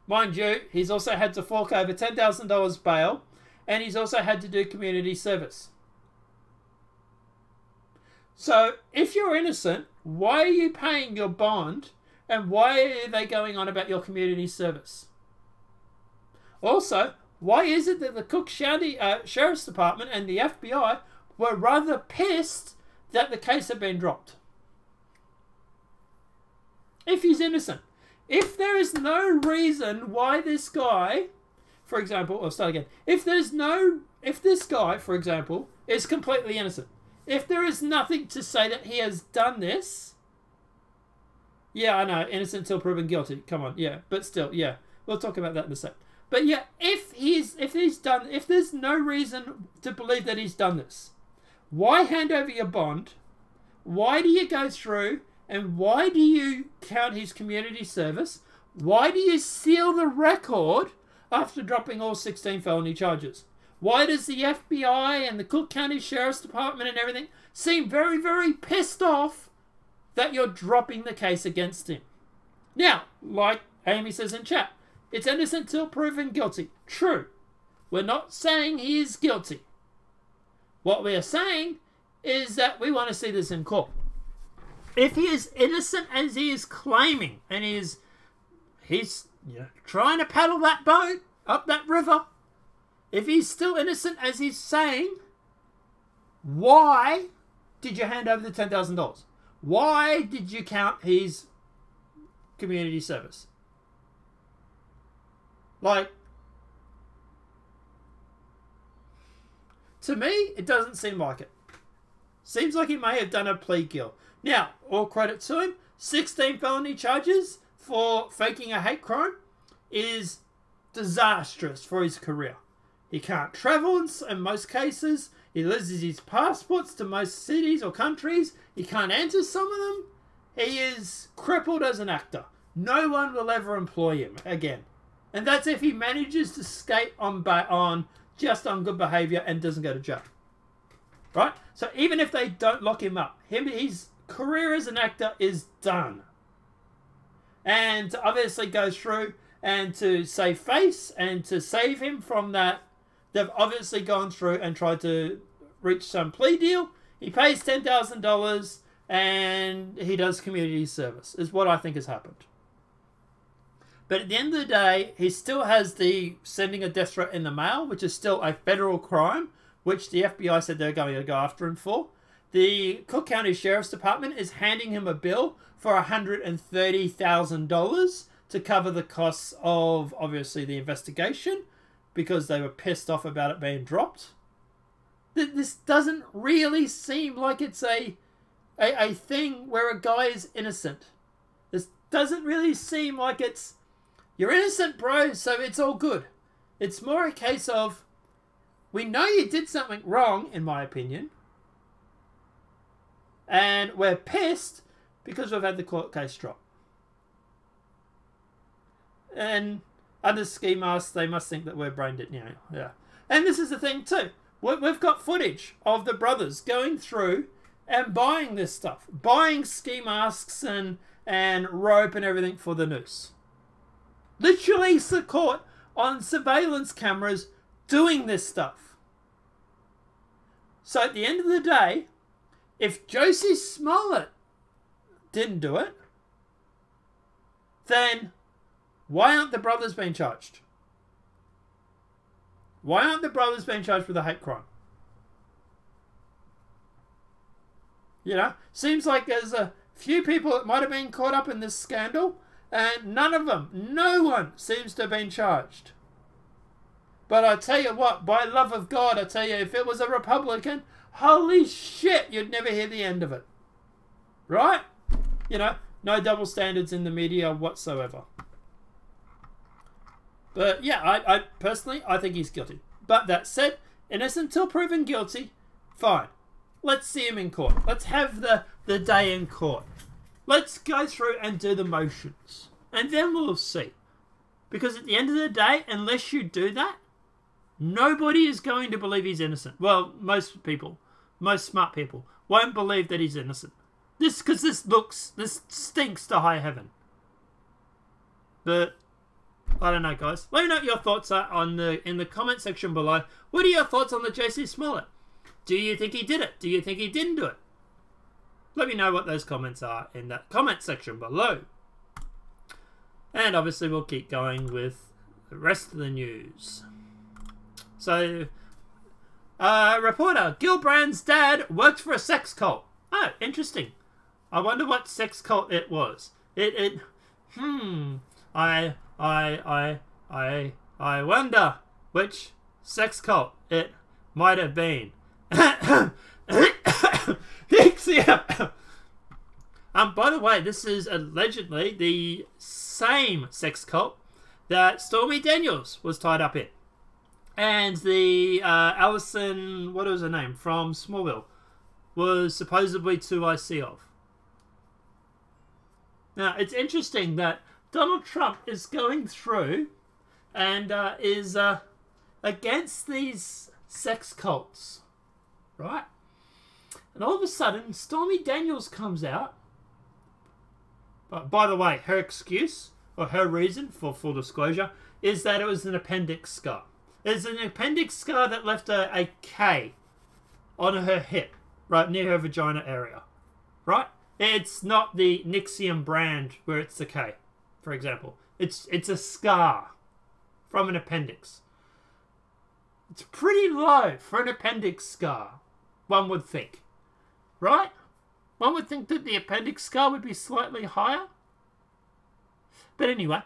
Mind you, he's also had to fork over $10,000 bail, and he's also had to do community service. So, if you're innocent, why are you paying your bond, and why are they going on about your community service? Also, why is it that the Cook County Sheriff's Department and the FBI were rather pissed that the case had been dropped? If he's innocent. If there is no reason why this guy, for example, I'll start again. If this guy, for example, is completely innocent, if there is nothing to say that he has done this, yeah, I know, innocent till proven guilty. Come on, yeah, but still, yeah, we'll talk about that in a sec. But yeah, if there's no reason to believe that he's done this, why hand over your bond? Why do you go through and why do you count his community service? Why do you seal the record after dropping all 16 felony charges? Why does the FBI and the Cook County Sheriff's Department and everything seem very, very pissed off that you're dropping the case against him? Now, like Amy says in chat, it's innocent till proven guilty. True. We're not saying he is guilty. What we are saying is that we want to see this in court. If he is innocent as he is claiming, and he's trying to paddle that boat up that river, if he's still innocent as he's saying, why did you hand over the $10,000? Why did you count his community service? Like, to me, it doesn't seem like it. Seems like he may have done a plea deal. Now, all credit to him, 16 felony charges for faking a hate crime is disastrous for his career. He can't travel in most cases. He loses his passports to most cities or countries. He can't enter some of them. He is crippled as an actor. No one will ever employ him again. And that's if he manages to skate on good behaviour and doesn't go to jail. Right? So even if they don't lock him up, his career as an actor is done. And to obviously go through and to save face and to save him from that, they've obviously gone through and tried to reach some plea deal. He pays $10,000 and he does community service, is what I think has happened. But at the end of the day, he still has the sending a death threat in the mail, which is still a federal crime, which the FBI said they're going to go after him for. The Cook County Sheriff's Department is handing him a bill for $130,000 to cover the costs of, obviously, the investigation, because they were pissed off about it being dropped. This doesn't really seem like it's a thing where a guy is innocent. This doesn't really seem like it's, you're innocent, bro, so it's all good. It's more a case of, we know you did something wrong, in my opinion, and we're pissed because we've had the court case dropped. And under ski masks, they must think that we're brain dead now. Yeah. And this is the thing too. We've got footage of the brothers going through and buying this stuff. Buying ski masks and rope and everything for the noose. Literally caught on surveillance cameras doing this stuff. So at the end of the day, if Jussie Smollett didn't do it, then why aren't the brothers being charged? Why aren't the brothers being charged with a hate crime? You know, seems like there's a few people that might have been caught up in this scandal, and none of them, no one seems to have been charged. But I tell you what, by love of God, I tell you, if it was a Republican, holy shit, you'd never hear the end of it. Right? You know, no double standards in the media whatsoever. But yeah, I personally, I think he's guilty. But that said, innocent till proven guilty, fine. Let's see him in court. Let's have the day in court. Let's go through and do the motions. And then we'll see. Because at the end of the day, unless you do that, nobody is going to believe he's innocent. Well, most people, most smart people, won't believe that he's innocent. Because this stinks to high heaven. But I don't know, guys. Let me know what your thoughts are in the comment section below. What are your thoughts on the Jussie Smollett? Do you think he did it? Do you think he didn't do it? Let me know what those comments are in that comment section below. And obviously we'll keep going with the rest of the news. So, reporter, Gillibrand's dad worked for a sex cult. Oh, interesting. I wonder what sex cult it was. I wonder which sex cult it might have been. By the way, this is allegedly the same sex cult that Stormy Daniels was tied up in. And the Allison, what was her name, from Smallville, was supposedly 2IC of. Now, it's interesting that Donald Trump is going through and is against these sex cults, right? And all of a sudden, Stormy Daniels comes out. But by the way, her excuse, or her reason for full disclosure, is that it was an appendix scar. It's an appendix scar that left a K on her hip, right near her vagina area, right? It's not the NXIVM brand where it's the K, for example. It's a scar from an appendix. It's pretty low for an appendix scar, one would think, right? One would think that the appendix scar would be slightly higher. But anyway,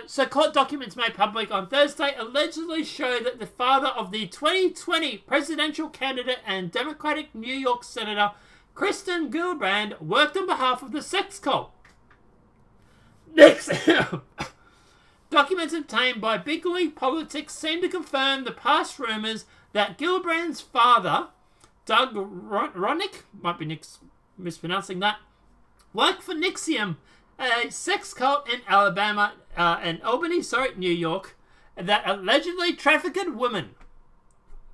So court documents made public on Thursday allegedly show that the father of the 2020 presidential candidate and Democratic New York Senator Kristen Gillibrand worked on behalf of the sex cult. Next, documents obtained by Big League Politics seem to confirm the past rumors that Gillibrand's father, Doug Ronick, might be mispronouncing that, worked for NXIVM, a sex cult in Alabama and Albany, New York, that allegedly trafficked women.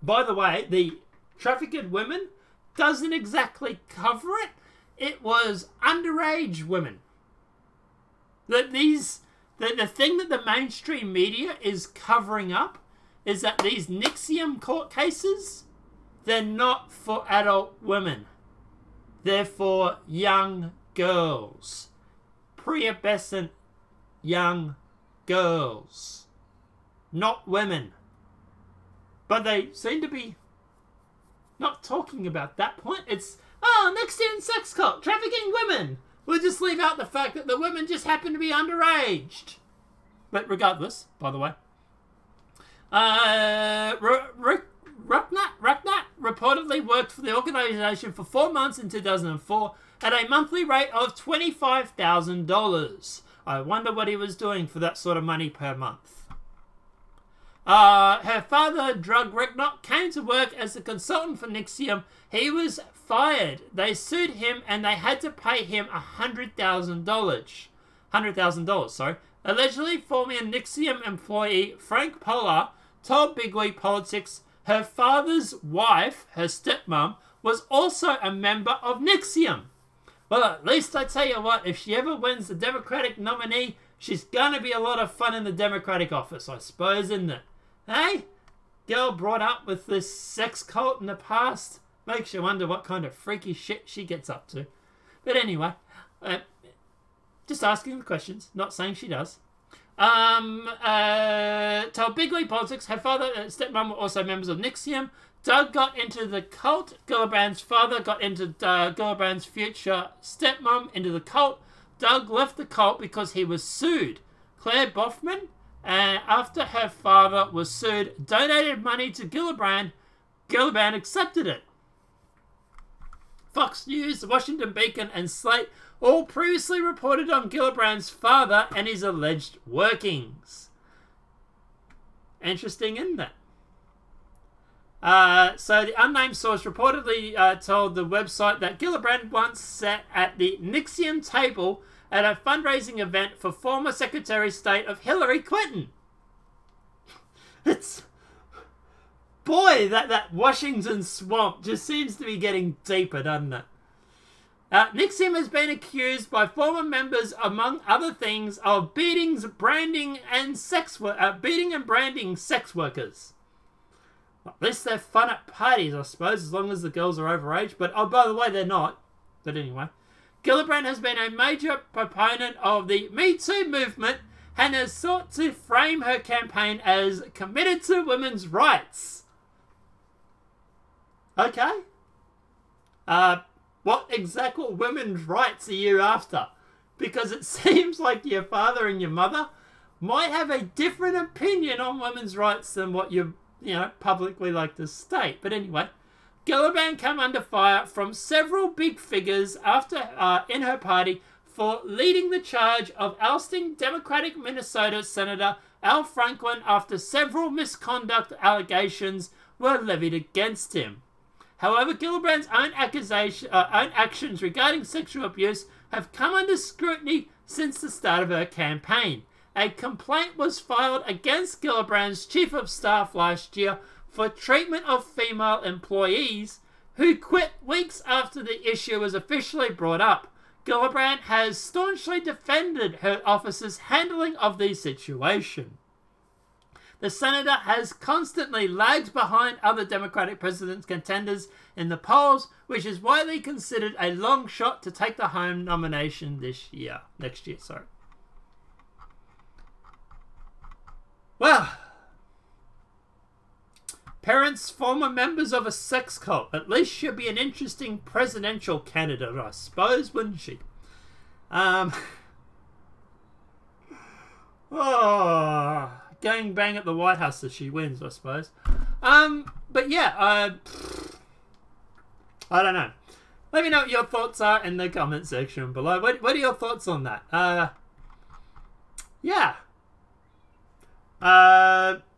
By the way, the trafficked women doesn't exactly cover it. It was underage women. The thing that the mainstream media is covering up is that these NXIVM court cases, they're not for adult women. They're for young girls. Prepubescent young girls. Not women. But they seem to be not talking about that point. It's, NXIVM sex cult, trafficking women. We'll just leave out the fact that the women just happen to be underage. But regardless, by the way, Rucknut reportedly worked for the organization for 4 months in 2004 at a monthly rate of $25,000. I wonder what he was doing for that sort of money per month. Her father, Drug Rucknut, came to work as a consultant for NXIVM. He was fired. They sued him and they had to pay him $100,000. Allegedly, former NXIVM employee Frank Polar told Big League Politics her father's wife, her stepmom, was also a member of NXIVM. Well, at least I tell you what, if she ever wins the Democratic nominee, she's gonna be a lot of fun in the Democratic office, I suppose, isn't it? Hey? Girl brought up with this sex cult in the past. Makes you wonder what kind of freaky shit she gets up to. But anyway, just asking the questions, not saying she does. Told Big League Politics her father and stepmom were also members of NXIVM. Doug got into the cult. Gillibrand's father got into Gillibrand's future stepmom into the cult. Doug left the cult because he was sued. Claire Boffman, after her father was sued, donated money to Gillibrand. Gillibrand accepted it. Fox News, the Washington Beacon, and Slate all previously reported on Gillibrand's father and his alleged workings. Interesting, isn't it? So the unnamed source reportedly told the website that Gillibrand once sat at the NXIVM table at a fundraising event for former Secretary of State of Hillary Clinton. It's... Boy, that Washington swamp just seems to be getting deeper, doesn't it? NXIVM has been accused by former members, among other things, of beating and branding sex workers. Well, at least they're fun at parties, I suppose, as long as the girls are overage. But, oh, by the way, they're not. But anyway. Gillibrand has been a major proponent of the Me Too movement and has sought to frame her campaign as committed to women's rights. Okay. What exactly women's rights are you after? Because it seems like your father and your mother might have a different opinion on women's rights than what you publicly like to state. But anyway, Gillibrand came under fire from several big figures after in her party for leading the charge of ousting Democratic Minnesota Senator Al Franken after several misconduct allegations were levied against him. However, Gillibrand's own actions regarding sexual abuse have come under scrutiny since the start of her campaign. A complaint was filed against Gillibrand's chief of staff last year for treatment of female employees who quit weeks after the issue was officially brought up. Gillibrand has staunchly defended her office's handling of the situation. The senator has constantly lagged behind other Democratic president contenders in the polls, which is widely considered a long shot to take the home nomination next year. Well, parents, former members of a sex cult. At least she'll be an interesting presidential candidate, I suppose, wouldn't she? Oh, gang bang at the White House if she wins, I suppose. But yeah, I don't know. Let me know what your thoughts are in the comment section below. What are your thoughts on that? Yeah.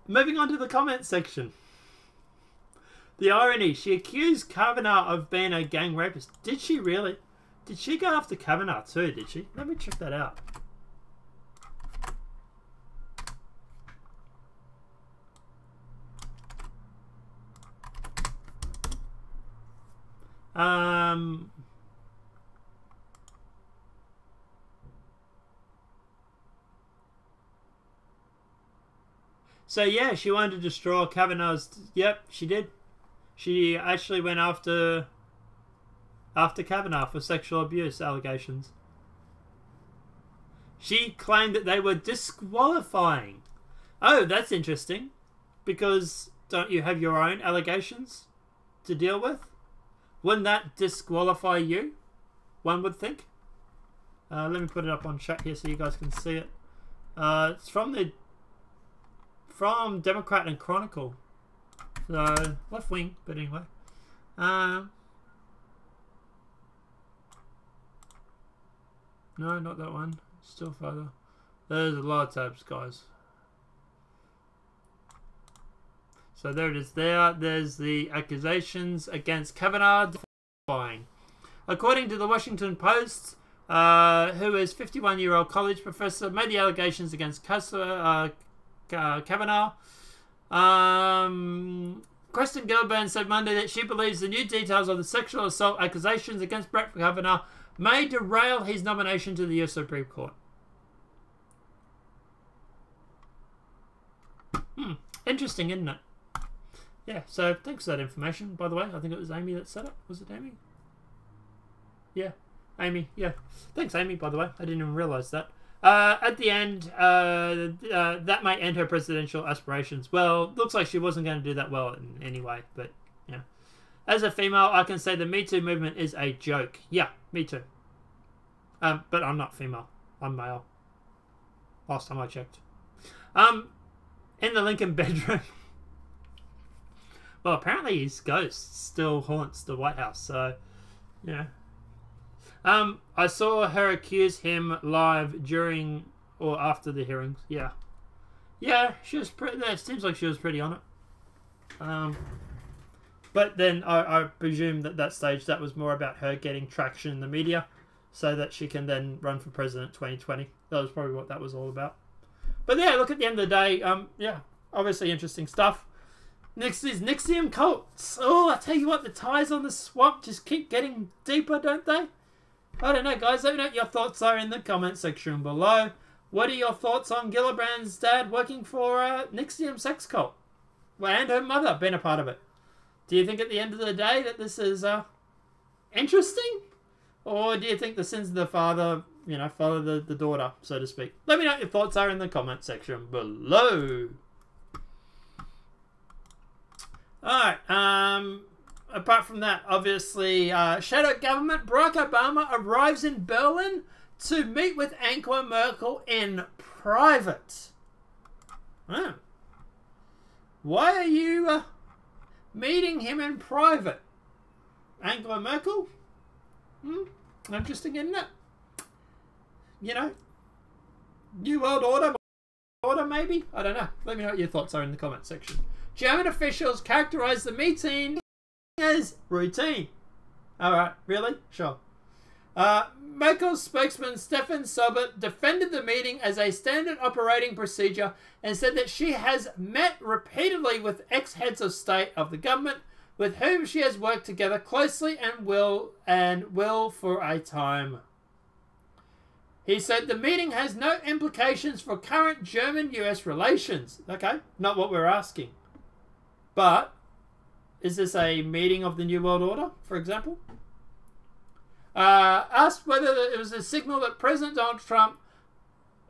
Moving on to the comment section. The irony, she accused Kavanaugh of being a gang rapist. Did she really? Did she go after Kavanaugh too, did she? Let me check that out. So yeah, she wanted to destroy Kavanaugh's... Yep, she did. She actually went after Kavanaugh for sexual abuse allegations. She claimed that they were disqualifying. Oh, that's interesting. Because don't you have your own allegations to deal with? Wouldn't that disqualify you? One would think. Let me put it up on chat here so you guys can see it. It's from Democrat and Chronicle. So, left wing, but anyway. No, not that one. Still further. There's a lot of tabs, guys. So there it is there. There's the accusations against Kavanaugh. According to the Washington Post, who is 51-year-old college professor, made the allegations against Kavanaugh. Kristen Gillibrand said Monday that she believes the new details of the sexual assault accusations against Brett Kavanaugh may derail his nomination to the US Supreme Court. Interesting, isn't it? Yeah, so thanks for that information, by the way. I think it was Amy that said it. Was it Amy? Yeah, Amy, yeah. Thanks, Amy, by the way. I didn't even realise that. At the end, that might end her presidential aspirations. Well, looks like she wasn't going to do that well in any way, but, yeah. As a female, I can say the Me Too movement is a joke. Yeah, me too. But I'm not female. I'm male. Last time I checked. In the Lincoln bedroom. Well, apparently his ghost still haunts the White House, so, yeah. I saw her accuse him live during or after the hearings. Yeah. Yeah, she was pretty... It seems like she was pretty on it. But then I presume that stage that was more about her getting traction in the media so that she can then run for president 2020. That was probably what that was all about. But yeah, look, at the end of the day, yeah, obviously interesting stuff. Next is NXIVM cults. Oh, I tell you what, the ties on the swamp just keep getting deeper, don't they? I don't know, guys. Let me know what your thoughts are in the comment section below. What are your thoughts on Gillibrand's dad working for NXIVM sex cult? Well, and her mother being a part of it. Do you think at the end of the day that this is interesting? Or do you think the sins of the father, you know, follow the daughter, so to speak? Let me know what your thoughts are in the comment section below. Alright, apart from that, obviously, shadow government, Barack Obama arrives in Berlin to meet with Angela Merkel in private. Oh. Why are you meeting him in private? Angela Merkel? Interesting, isn't it? You know, New World Order maybe? I don't know. Let me know what your thoughts are in the comment section. German officials characterize the meeting as routine. Alright, really? Sure. Merkel's spokesman Stefan Sobert defended the meeting as a standard operating procedure and said that she has met repeatedly with ex-heads of state of the government with whom she has worked together closely and will for a time. He said the meeting has no implications for current German-US relations. Okay, not what we're asking. But, is this a meeting of the New World Order, for example? Asked whether it was a signal that President Donald Trump...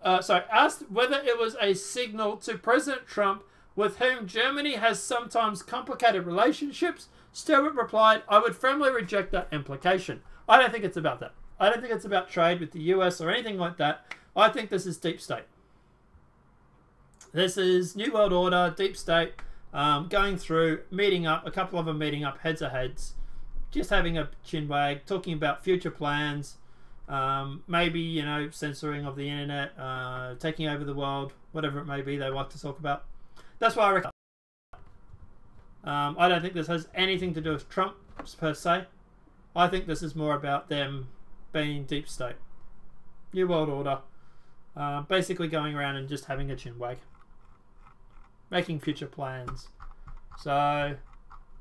asked whether it was a signal to President Trump with whom Germany has sometimes complicated relationships, Stewart replied, I would firmly reject that implication. I don't think it's about that. I don't think it's about trade with the US or anything like that. I think this is deep state. This is New World Order, Deep State, going through, meeting up, a couple of them meeting up heads to heads, just having a chin wag, talking about future plans, maybe, you know, censoring of the internet, taking over the world, whatever it may be they like to talk about. That's why I reckon. I don't think this has anything to do with Trump per se. I think this is more about them being deep state. New World Order. Basically going around and just having a chin wag. Making future plans. So,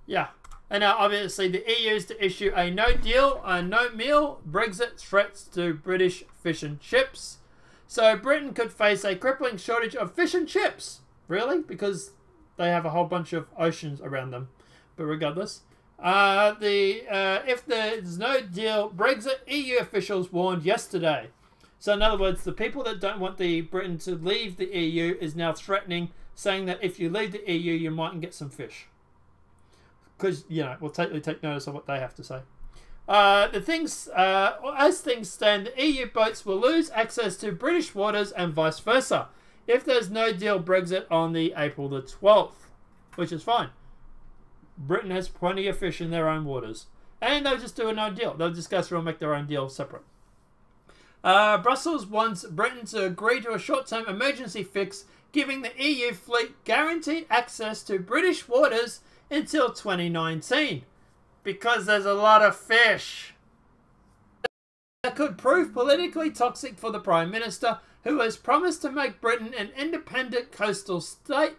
yeah. And now, obviously, the EU is to issue a no deal, a no meal Brexit threats to British fish and chips. So, Britain could face a crippling shortage of fish and chips. Really? Because they have a whole bunch of oceans around them. But regardless, if there's no deal Brexit, EU officials warned yesterday. So in other words, the people that don't want the Britain to leave the EU is now threatening, saying that if you leave the EU, you mightn't get some fish. Because, you know, we'll take notice of what they have to say. As things stand, the EU boats will lose access to British waters and vice versa if there's no deal Brexit on the April the 12th, which is fine. Britain has plenty of fish in their own waters. And they'll just do a no deal. They'll just go through and make their own deal separate. Brussels wants Britain to agree to a short-term emergency fix, giving the EU fleet guaranteed access to British waters until 2019. Because there's a lot of fish. That could prove politically toxic for the Prime Minister, who has promised to make Britain an independent coastal state,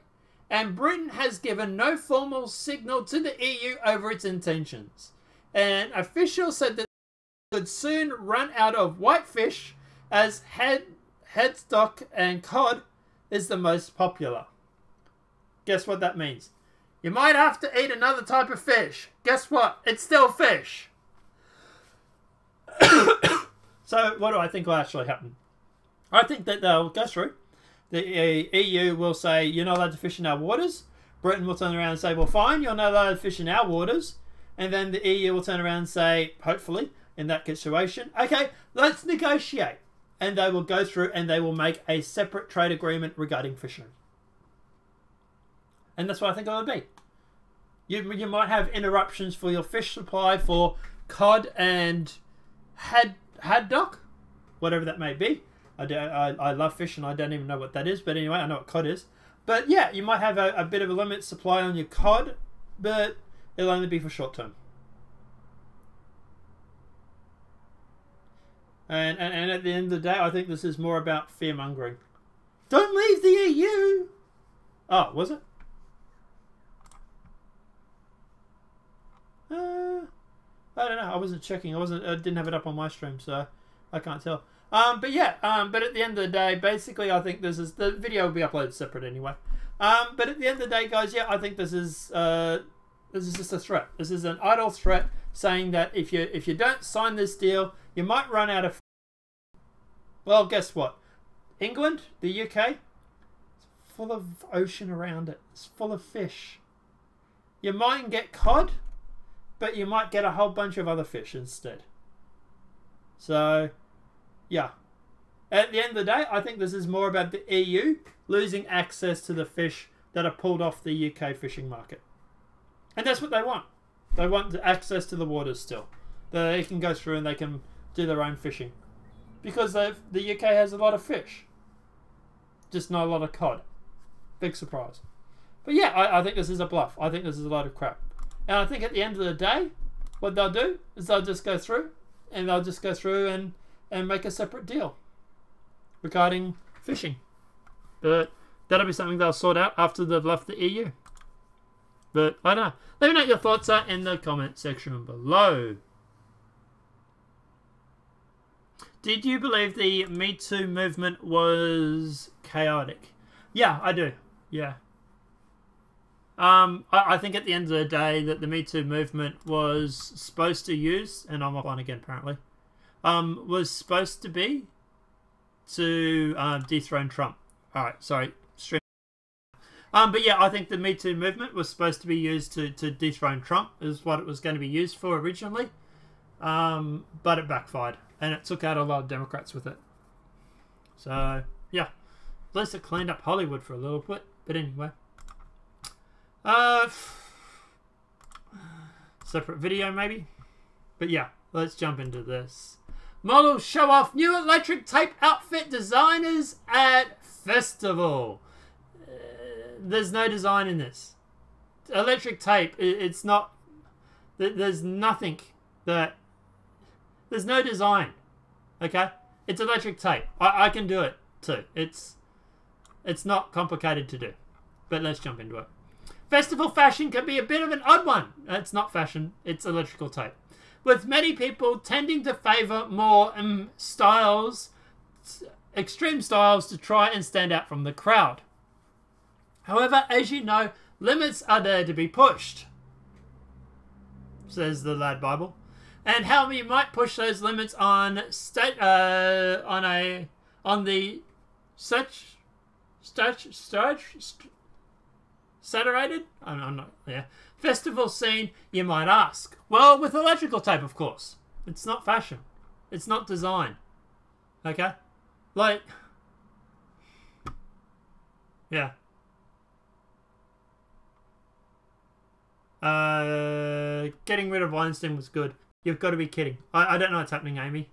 and Britain has given no formal signal to the EU over its intentions. An official said that they could soon run out of whitefish, as headstock and cod is the most popular. Guess what that means? You might have to eat another type of fish. Guess what? It's still fish. So what do I think will actually happen? I think that they'll go through. The EU will say, you're not allowed to fish in our waters. Britain will turn around and say, well, fine, you're not allowed to fish in our waters. And then the EU will turn around and say, hopefully, in that situation, okay, let's negotiate. And they will go through and they will make a separate trade agreement regarding fishing. And that's what I think it will be. You might have interruptions for your fish supply for cod and haddock, whatever that may be. I love fish and I don't even know what that is, but anyway, I know what cod is. But yeah, you might have a bit of a limited supply on your cod, but it'll only be for short term. And at the end of the day, I think this is more about fear mongering. Don't leave the EU. Oh, was it? I don't know. I wasn't checking. I didn't have it up on my stream, so I can't tell. But yeah. But at the end of the day, basically, I think the video will be uploaded separate anyway. But at the end of the day, guys, yeah, I think this is just a threat. This is an idle threat saying that if you don't sign this deal, you might run out of. Well, guess what? England, the UK, it's full of ocean around it. It's full of fish. You mightn't get cod, but you might get a whole bunch of other fish instead. So, yeah. At the end of the day, I think this is more about the EU losing access to the fish that are pulled off the UK fishing market. And that's what they want. They want access to the waters still. They can go through and they can do their own fishing. Because the UK has a lot of fish. Just not a lot of cod. Big surprise. But yeah, I think this is a bluff. I think this is a load of crap. And I think at the end of the day, what they'll do is they'll just go through and make a separate deal regarding fishing. But that'll be something they'll sort out after they've left the EU. But I don't know. Let me know what your thoughts are in the comment section below. Did you believe the Me Too movement was chaotic? Yeah, I do. Yeah. I think at the end of the day that the Me Too movement was supposed to use, and I'm offline again apparently, was supposed to be to dethrone Trump. Alright, sorry. But yeah, I think the Me Too movement was supposed to be used to dethrone Trump, is what it was going to be used for originally. But it backfired, and it took out a lot of Democrats with it. So, yeah. At least it cleaned up Hollywood for a little bit. But anyway. Separate video maybe. But yeah, let's jump into this. Models show off new electric tape outfit designers at festival. There's no design in this. Electric tape, it's not... There's nothing that... There's no design. Okay? It's electric tape. I can do it too. It's not complicated to do. But let's jump into it. Festival fashion can be a bit of an odd one. It's not fashion, it's electrical tape. With many people tending to favour more styles, extreme styles, to try and stand out from the crowd. However, as you know, limits are there to be pushed, says the Lad Bible. And how you might push those limits on the saturated? I'm not, yeah. Festival scene, you might ask. Well, with electrical tape, of course. It's not fashion. It's not design. Okay? Like, yeah. Getting rid of Weinstein was good. You've got to be kidding. I don't know what's happening, Amy.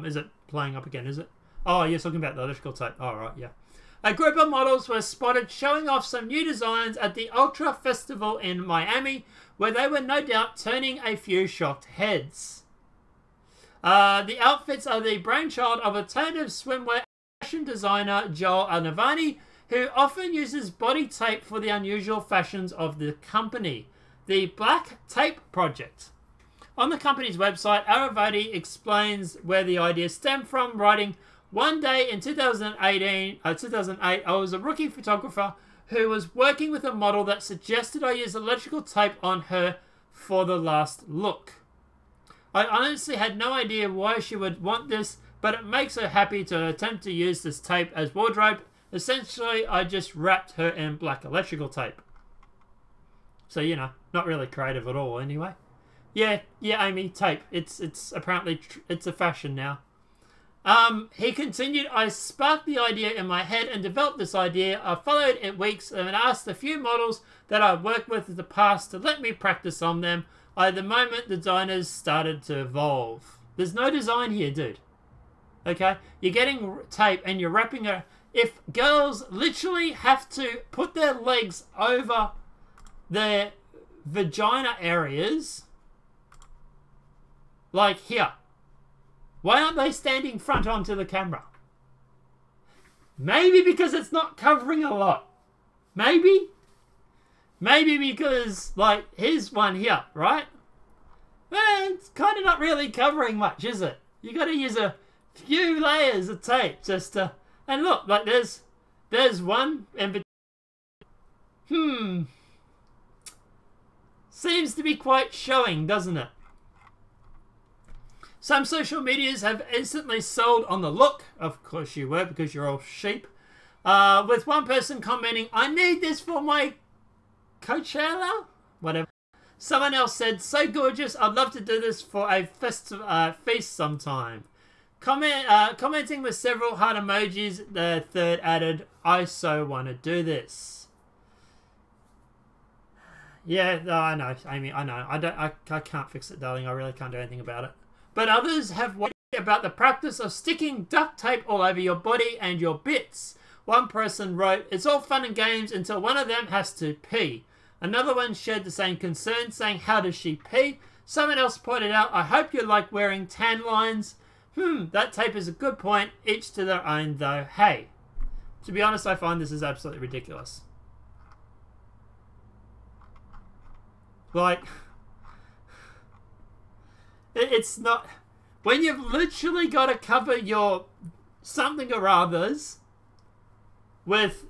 Is it playing up again, is it? Oh, you're talking about the electrical tape. Oh, right, yeah. A group of models were spotted showing off some new designs at the Ultra Festival in Miami, where they were no doubt turning a few shocked heads. The outfits are the brainchild of alternative swimwear fashion designer Joel Navani, who often uses body tape for the unusual fashions of the company. The Black Tape Project. On the company's website, Aravati explains where the idea stemmed from, writing, "One day in 2008, I was a rookie photographer who was working with a model that suggested I use electrical tape on her for the last look. I honestly had no idea why she would want this, but it makes her happy to attempt to use this tape as wardrobe. Essentially, I just wrapped her in black electrical tape." So, you know, not really creative at all anyway. Yeah, Amy, tape. It's apparently, it's a fashion now. He continued, "I sparked the idea in my head and developed this idea. I followed it weeks and asked a few models that I've worked with in the past to let me practice on them. At the moment, the designers started to evolve." There's no design here, dude. Okay? You're getting tape and you're wrapping her. If girls literally have to put their legs over their vagina areas, like here, why aren't they standing front onto the camera? Maybe because it's not covering a lot. Maybe? Maybe because, like, here's one here, right? Well, it's kind of not really covering much, is it? You got to use a few layers of tape just to... And look, like, there's one in between. Seems to be quite showing, doesn't it? Some social medias have instantly sold on the look. Of course you were, because you're all sheep. With one person commenting, "I need this for my Coachella?" Whatever. Someone else said, "So gorgeous, I'd love to do this for a feast sometime." Commenting with several heart emojis, the third added, "I so want to do this." Yeah, I know, Amy, I know. I can't fix it, darling. I really can't do anything about it. But others have worried about the practice of sticking duct tape all over your body and your bits. One person wrote, "It's all fun and games until one of them has to pee." Another one shared the same concern, saying, "How does she pee?" Someone else pointed out, "I hope you like wearing tan lines." That tape is a good point. Each to their own, though. Hey, to be honest, I find this is absolutely ridiculous. Like... It's not... When you've literally got to cover your something or others with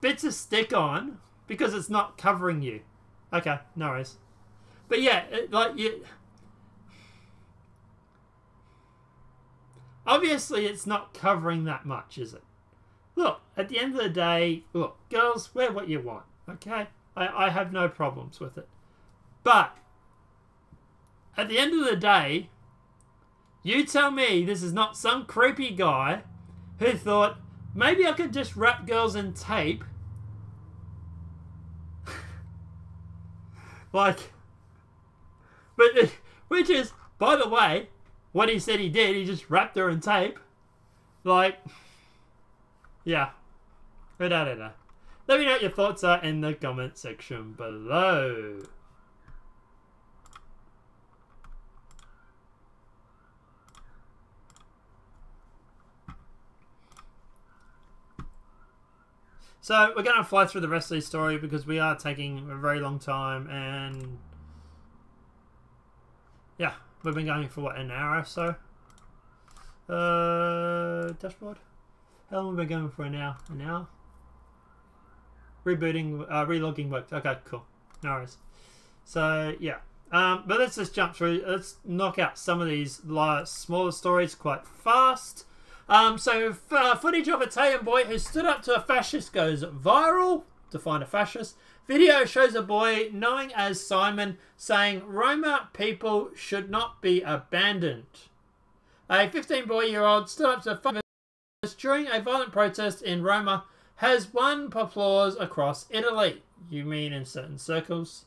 bits of stick on because it's not covering you. Okay, no worries. But yeah, obviously it's not covering that much, is it? Look, at the end of the day, look, girls, wear what you want, okay? I have no problems with it. But at the end of the day, you tell me this is not some creepy guy who thought, maybe I could just wrap girls in tape. Like, but which is, by the way, what he said he did. He just wrapped her in tape. Like, yeah. But I don't know. Let me know what your thoughts are in the comment section below. So we're going to fly through the rest of this story because we are taking a very long time, and yeah, we've been going for what, an hour or so. Dashboard. How long have we been going for? An hour? An hour? Rebooting, relogging worked. Okay, cool. No worries. So yeah, but let's just jump through. Let's knock out some of these smaller stories quite fast. So footage of Italian boy who stood up to a fascist goes viral. To find a fascist. Video shows a boy known as Simon saying Roma people should not be abandoned. A 15-year-old stood up to a fascist during a violent protest in Roma, has won applause across Italy. You mean in certain circles.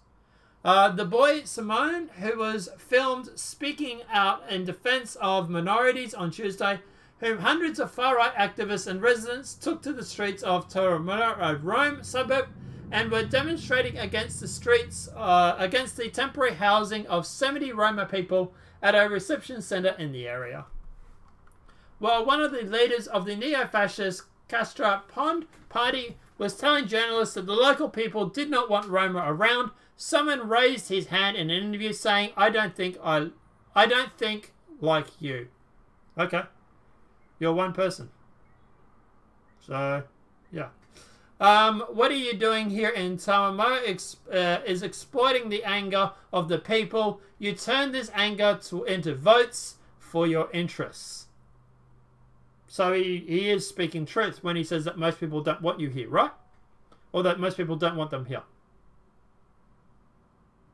The boy Simone, who was filmed speaking out in defense of minorities on Tuesday, whom hundreds of far-right activists and residents took to the streets of Rome suburb and were demonstrating against the temporary housing of 70 Roma people at a reception centre in the area. While one of the leaders of the neo-fascist Castra Pond party was telling journalists that the local people did not want Roma around, someone raised his hand in an interview saying, I don't think like you. Okay. You're one person. So, yeah. What are you doing here in Tamamo is exploiting the anger of the people. You turn this anger into votes for your interests. So he is speaking truth when he says that most people don't want you here, right? Or that most people don't want them here.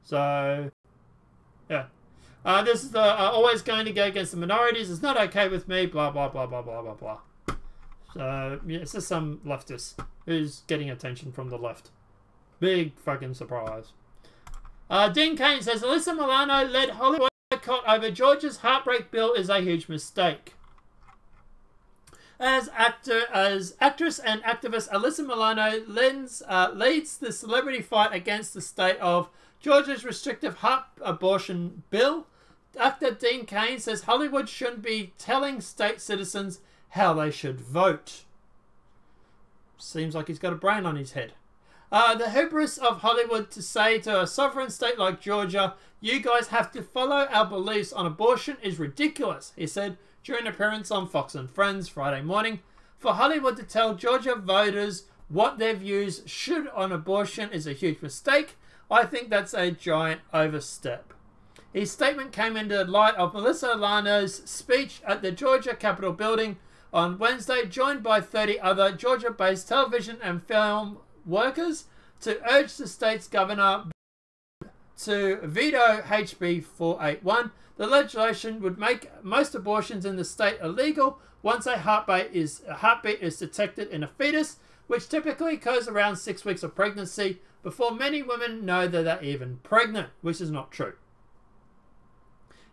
So, yeah. This is always going to go against the minorities. It's not okay with me, blah, blah, blah, blah, blah, blah, blah. So, yeah, it's just some leftist who's getting attention from the left. Big fucking surprise. Dean Cain says, Alyssa Milano led Hollywood boycott over Georgia's heartbreak bill is a huge mistake. As actress and activist Alyssa Milano leads the celebrity fight against the state of Georgia's restrictive heart abortion bill, actor Dean Cain says Hollywood shouldn't be telling state citizens how they should vote. Seems like he's got a brain on his head. The hubris of Hollywood to say to a sovereign state like Georgia, you guys have to follow our beliefs on abortion is ridiculous, he said during an appearance on Fox and Friends Friday morning. For Hollywood to tell Georgia voters what their views should on abortion is a huge mistake. I think that's a giant overstep. His statement came into light of Melissa Lano's speech at the Georgia Capitol building on Wednesday, joined by 30 other Georgia-based television and film workers to urge the state's governor to veto HB 481. The legislation would make most abortions in the state illegal once a heartbeat is detected in a fetus, which typically occurs around 6 weeks of pregnancy before many women know that they're even pregnant, which is not true.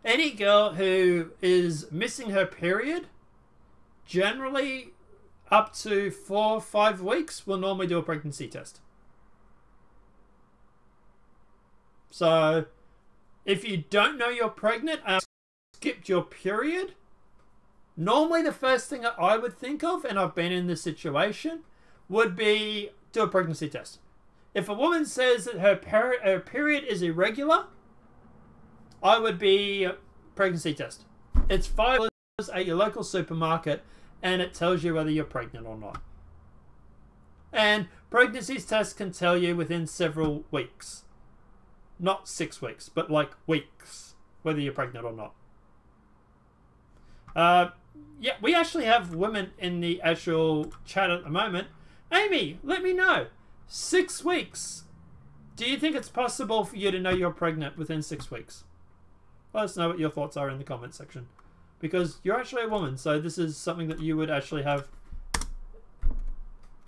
Any girl who is missing her period, generally up to 4 or 5 weeks, will normally do a pregnancy test. So, if you don't know you're pregnant and skipped your period, normally the first thing that I would think of, and I've been in this situation, would be do a pregnancy test. If a woman says that her period is irregular, I would be pregnancy test. It's $5 at your local supermarket, and it tells you whether you're pregnant or not. And pregnancy tests can tell you within several weeks. Not 6 weeks, but like weeks, whether you're pregnant or not. Yeah, we actually have women in the actual chat at the moment. Amy, let me know. 6 weeks. Do you think it's possible for you to know you're pregnant within 6 weeks? Let us know what your thoughts are in the comment section. Because you're actually a woman, so this is something that you would actually have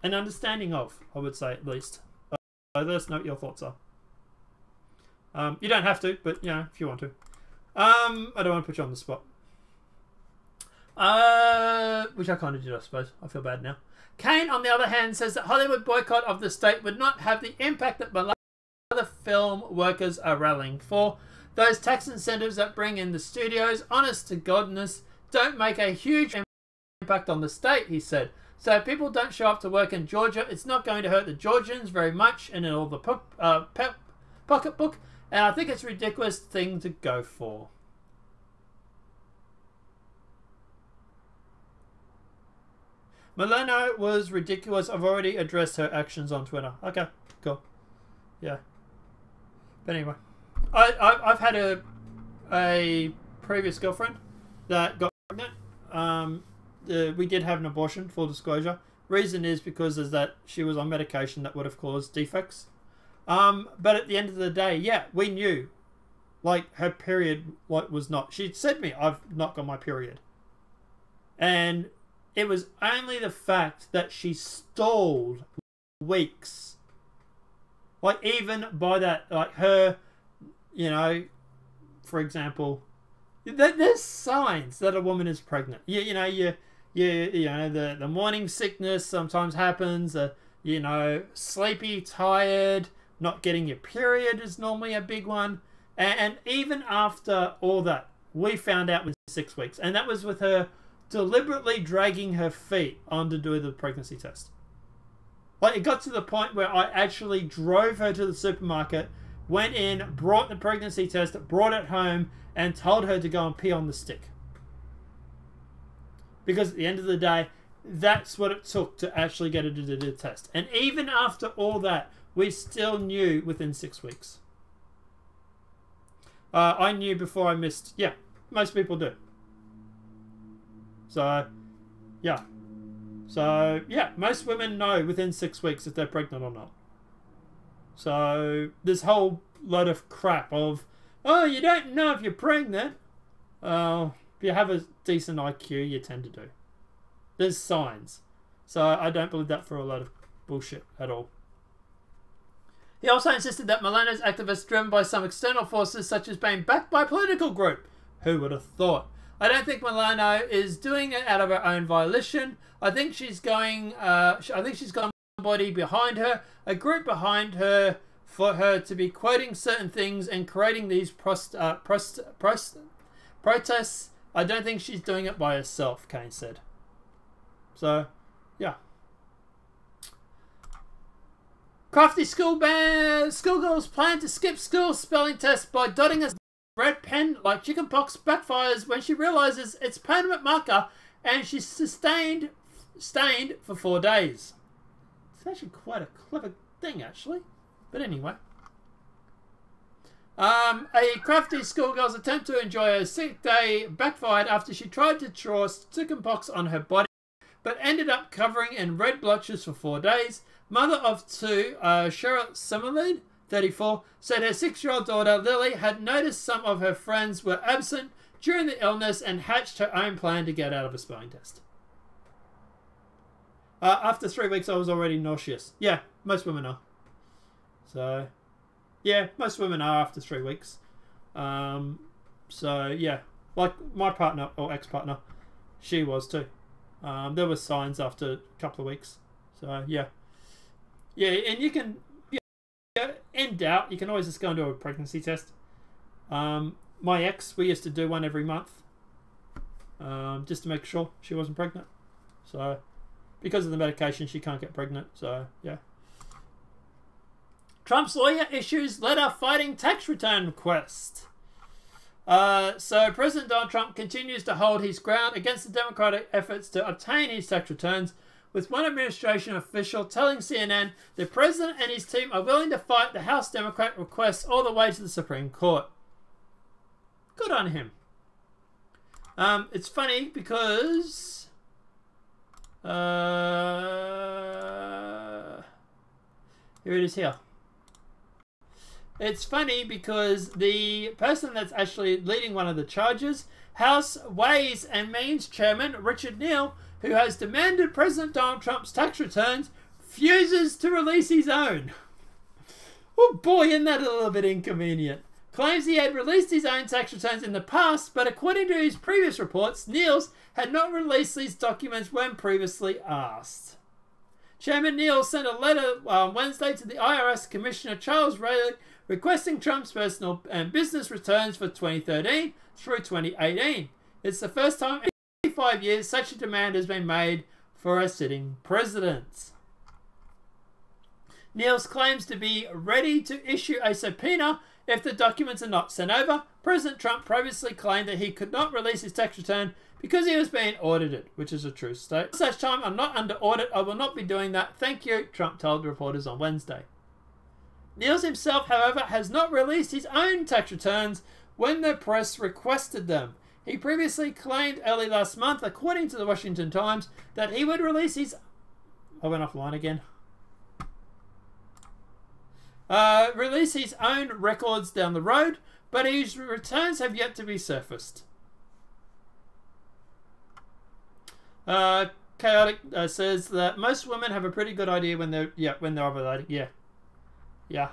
an understanding of, I would say, at least. So let us know what your thoughts are. You don't have to, but, you know, if you want to. I don't want to put you on the spot. Which I kind of did, I suppose. I feel bad now. Kane, on the other hand, says that Hollywood boycott of the state would not have the impact that other film workers are rallying for. Those tax incentives that bring in the studios, honest to godness, don't make a huge impact on the state, he said. So if people don't show up to work in Georgia, it's not going to hurt the Georgians very much and in all the pocketbook. And I think it's a ridiculous thing to go for. Milano was ridiculous. I've already addressed her actions on Twitter. Okay, cool. Yeah. But anyway, I've had a previous girlfriend that got pregnant. We did have an abortion, full disclosure. Reason is because is that she was on medication that would have caused defects. But at the end of the day, yeah, we knew, like, her period was not. She said to me, I've not got my period. And it was only the fact that she stalled weeks. Like, even by that, like, her, you know, for example, there's signs that a woman is pregnant. You know, the morning sickness sometimes happens. You know, sleepy, tired, not getting your period is normally a big one. And even after all that, we found out within 6 weeks. And that was with her deliberately dragging her feet on to do the pregnancy test. Like, it got to the point where I actually drove her to the supermarket, went in, brought the pregnancy test, brought it home, and told her to go and pee on the stick. Because at the end of the day, that's what it took to actually get her to do the test. And even after all that, we still knew within 6 weeks. I knew before I missed. Yeah, most people do. So, yeah. So, yeah, most women know within 6 weeks if they're pregnant or not. So, this whole load of crap of, oh, you don't know if you're pregnant. If you have a decent IQ, you tend to do. There's signs. So, I don't believe that for a lot of bullshit at all. He also insisted that Milano's activists driven by some external forces, such as being backed by a political group. Who would have thought? I don't think Milano is doing it out of her own volition. I think she's going. I think she's got somebody behind her, a group behind her, for her to be quoting certain things and creating these protests. I don't think she's doing it by herself, Kane said. So, yeah. Crafty schoolgirls plan to skip school spelling test by dotting a red pen like chickenpox backfires when she realizes it's permanent marker and she's stained for 4 days. It's actually quite a clever thing, actually. But anyway. A crafty schoolgirl's attempt to enjoy her sick day backfired after she tried to draw chickenpox on her body, but ended up covering in red blotches for 4 days. Mother of two, Cheryl Smollett, 34, said her 6-year-old daughter Lily had noticed some of her friends were absent during the illness and hatched her own plan to get out of a spelling test. After 3 weeks, I was already nauseous. Yeah, most women are. So, yeah, most women are after 3 weeks. So, yeah, like my partner or ex-partner, she was too. There were signs after a couple of weeks. So, yeah. Yeah, and you can, in doubt, you can always just go and do a pregnancy test. My ex, we used to do one every month, just to make sure she wasn't pregnant. So, because of the medication, she can't get pregnant. So, yeah. Trump's lawyer issues letter fighting tax return request. So, President Donald Trump continues to hold his ground against the Democratic efforts to obtain his tax returns, with one administration official telling CNN the president and his team are willing to fight the House Democrat requests all the way to the Supreme Court. Good on him. It's funny because here it is here. It's funny because the person that's actually leading one of the charges, House Ways and Means Chairman Richard Neal, who has demanded President Donald Trump's tax returns, refuses to release his own. Oh boy, isn't that a little bit inconvenient. Claims he had released his own tax returns in the past, but according to his previous reports, Niels had not released these documents when previously asked. Chairman Niels sent a letter on Wednesday to the IRS Commissioner Charles Rayleigh requesting Trump's personal and business returns for 2013 through 2018. It's the first time in 5 years such a demand has been made for a sitting president. Niels claims to be ready to issue a subpoena if the documents are not sent over. President Trump previously claimed that he could not release his tax return because he was being audited, which is a true statement. At such time, I'm not under audit. I will not be doing that. Thank you, Trump told reporters on Wednesday. Niels himself, however, has not released his own tax returns when the press requested them. He previously claimed early last month, according to the Washington Times, that he would release his... I went offline again. Release his own records down the road, but his returns have yet to be surfaced. Chaotic says that most women have a pretty good idea when they're ovulating. Yeah,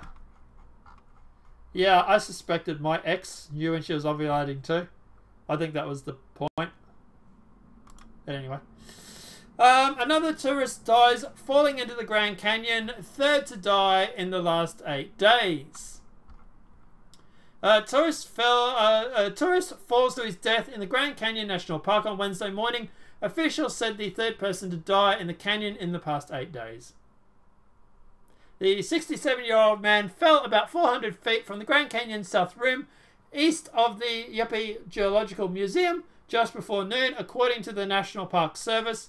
I suspected my ex knew when she was ovulating too. I think that was the point. Anyway. Another tourist dies falling into the Grand Canyon, third to die in the last 8 days. A tourist falls to his death in the Grand Canyon National Park on Wednesday morning. Officials said the third person to die in the canyon in the past 8 days. The 67-year-old man fell about 400 feet from the Grand Canyon South Rim, east of the Yuppie Geological Museum, just before noon, according to the National Park Service.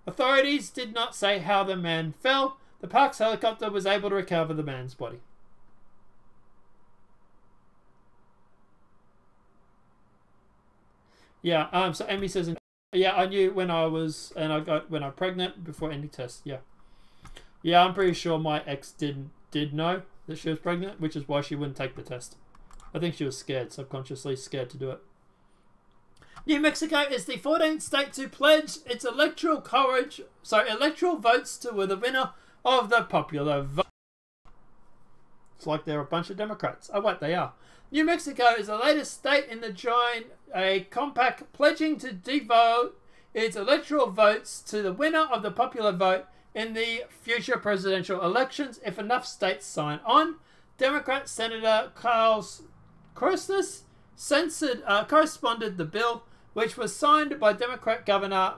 Authorities did not say how the man fell. The park's helicopter was able to recover the man's body. Yeah, so Emmy says, yeah, I knew when I was pregnant before any test. Yeah. Yeah, I'm pretty sure my ex did know that she was pregnant, which is why she wouldn't take the test. I think she was scared, subconsciously scared to do it. New Mexico is the 14th state to pledge its electoral votes to the winner of the popular vote. It's like they're a bunch of Democrats. Oh, wait, they are. New Mexico is the latest state in the joint a compact pledging to devote its electoral votes to the winner of the popular vote in the future presidential elections if enough states sign on. Democrat Senator Carl Krosnes corresponded the bill, which was signed by Democrat Governor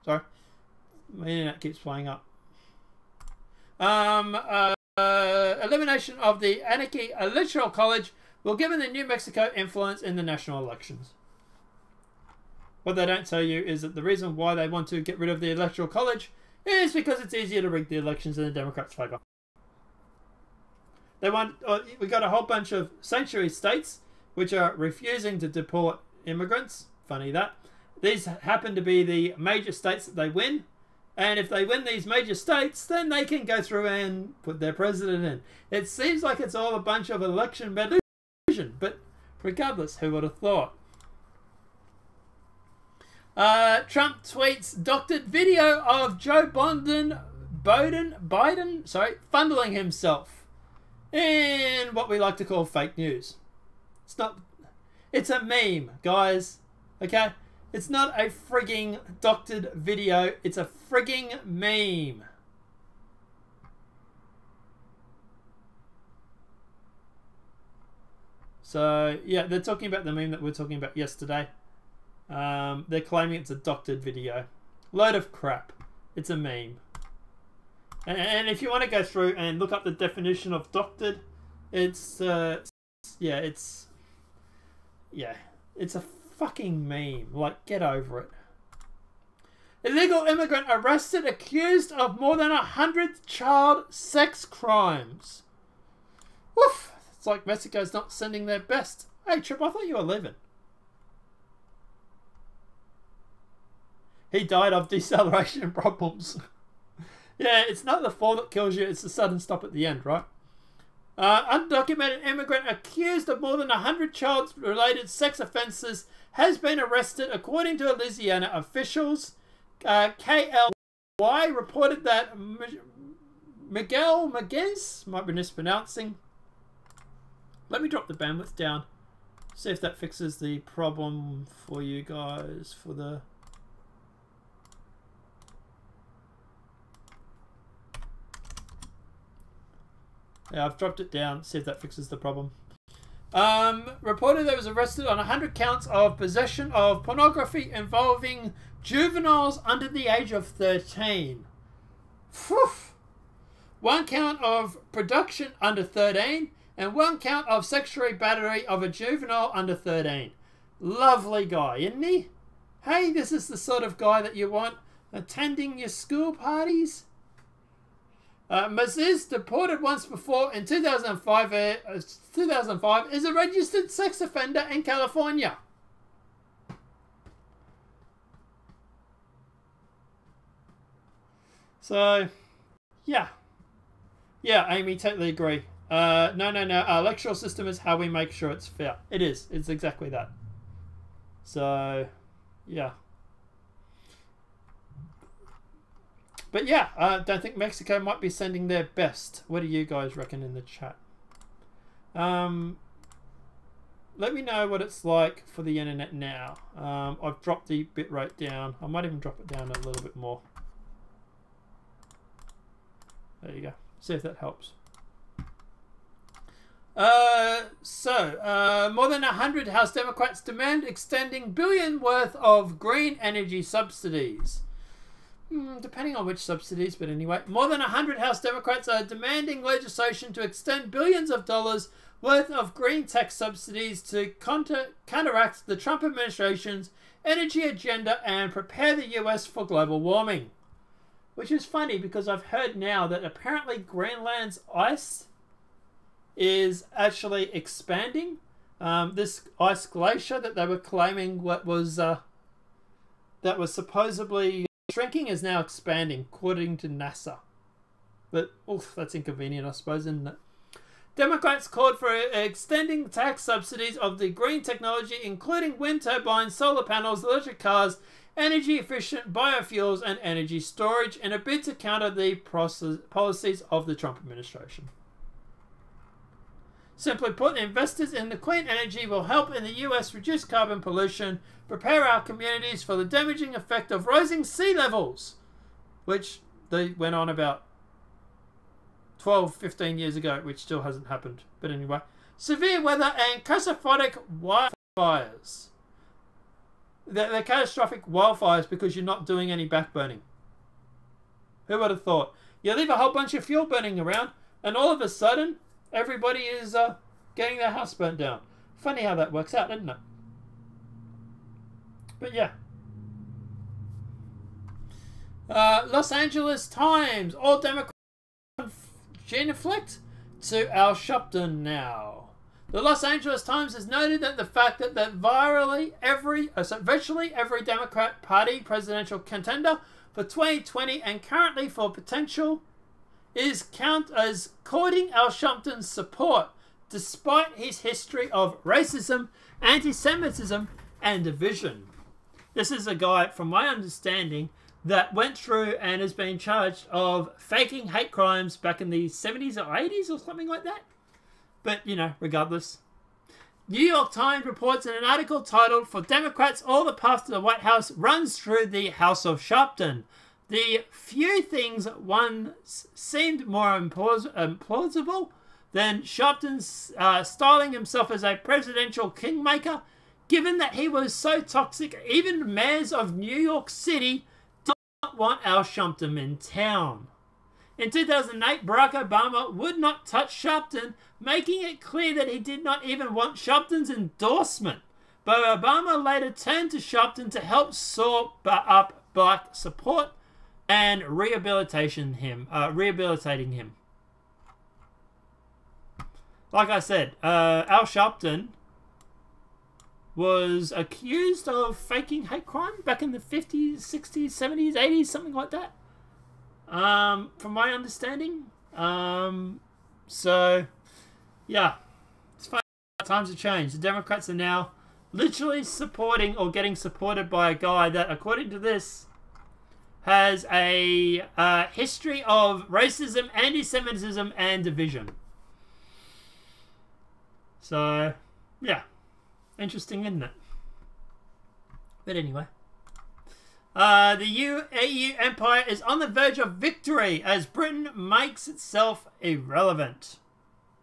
sorry, my internet keeps playing up. Elimination of the Anarchy Electoral College will give the New Mexico influence in the national elections. What they don't tell you is that the reason why they want to get rid of the Electoral College is because it's easier to rig the elections in the Democrats' favour. They want. We got a whole bunch of sanctuary states which are refusing to deport immigrants. Funny that. These happen to be the major states that they win. And if they win these major states, then they can go through and put their president in. It seems like it's all a bunch of election illusion. But regardless, who would have thought? Trump tweets doctored video of Joe Biden, funneling himself in what we like to call fake news. It's a meme, guys. Okay? It's not a frigging doctored video. It's a frigging meme. So, yeah, they're talking about the meme that we were talking about yesterday. They're claiming it's a doctored video. Load of crap. It's a meme. And if you want to go through and look up the definition of doctored, it's a fucking meme. Like, get over it. Illegal immigrant arrested accused of more than 100 child sex crimes. Woof! It's like Mexico's not sending their best. Hey, Trip, I thought you were leaving. He died of deceleration problems. Yeah, it's not the fall that kills you, it's the sudden stop at the end, right? Undocumented immigrant accused of more than 100 child-related sex offences has been arrested, according to Louisiana officials. KLY reported that Miguel Maguez, might be mispronouncing. Let me drop the bandwidth down. See if that fixes the problem for you guys for the... Yeah, I've dropped it down. See if that fixes the problem. Reported that was arrested on 100 counts of possession of pornography involving juveniles under the age of 13. Whew. 1 count of production under 13 and 1 count of sexual battery of a juvenile under 13. Lovely guy, isn't he? Hey, this is the sort of guy that you want attending your school parties. Maziz, deported once before in 2005, is a registered sex offender in California. So, yeah. Yeah, Amy, totally agree. No. Our electoral system is how we make sure it's fair. It is. It's exactly that. So, yeah. But yeah, I don't think Mexico might be sending their best. What do you guys reckon in the chat? Let me know what it's like for the internet now. I've dropped the bitrate down. I might even drop it down a little bit more. There you go. See if that helps. More than 100 House Democrats demand extending billion worth of green energy subsidies. Depending on which subsidies, but anyway. More than 100 House Democrats are demanding legislation to extend billions of dollars worth of green tech subsidies to counteract the Trump administration's energy agenda and prepare the US for global warming. Which is funny because I've heard now that apparently Greenland's ice is actually expanding. This ice glacier that they were claiming that was supposedly shrinking is now expanding, according to NASA. But, oof, that's inconvenient, I suppose, isn't it? Democrats called for extending tax subsidies of the green technology, including wind turbines, solar panels, electric cars, energy-efficient biofuels, and energy storage, in a bid to counter the policies of the Trump administration. Simply put, investors in the clean energy will help in the US reduce carbon pollution, prepare our communities for the damaging effect of rising sea levels, which they went on about 12, 15 years ago, which still hasn't happened. But anyway, severe weather and catastrophic wildfires. They're catastrophic wildfires because you're not doing any backburning. Who would have thought? You leave a whole bunch of fuel burning around, and all of a sudden, everybody is getting their house burnt down. Funny how that works out, isn't it? But yeah. Los Angeles Times. All Democrats genuflect to Al Sharpton now. The Los Angeles Times has noted that the fact that virtually every Democrat Party presidential contender for 2020 and currently for potential is courting Al Sharpton's support, despite his history of racism, anti-Semitism, and division. This is a guy, from my understanding, that went through and has been charged of faking hate crimes back in the 70s or 80s or something like that. But, you know, regardless. New York Times reports in an article titled, "For Democrats, All the Path to the White House Runs Through the House of Sharpton. The few things once seemed more implausible than Sharpton's styling himself as a presidential kingmaker, given that he was so toxic, even mayors of New York City did not want Al Sharpton in town. In 2008, Barack Obama would not touch Sharpton, making it clear that he did not even want Sharpton's endorsement. But Obama later turned to Sharpton to help soar up black support and rehabilitating him. Like I said, Al Sharpton was accused of faking hate crime back in the 50s, 60s, 70s, 80s, something like that. From my understanding. So, yeah. It's funny how times have changed. The Democrats are now literally supporting or getting supported by a guy that, according to this, has a history of racism, anti-Semitism, and division. So, yeah. Interesting, isn't it? But anyway. The EU empire is on the verge of victory as Britain makes itself irrelevant,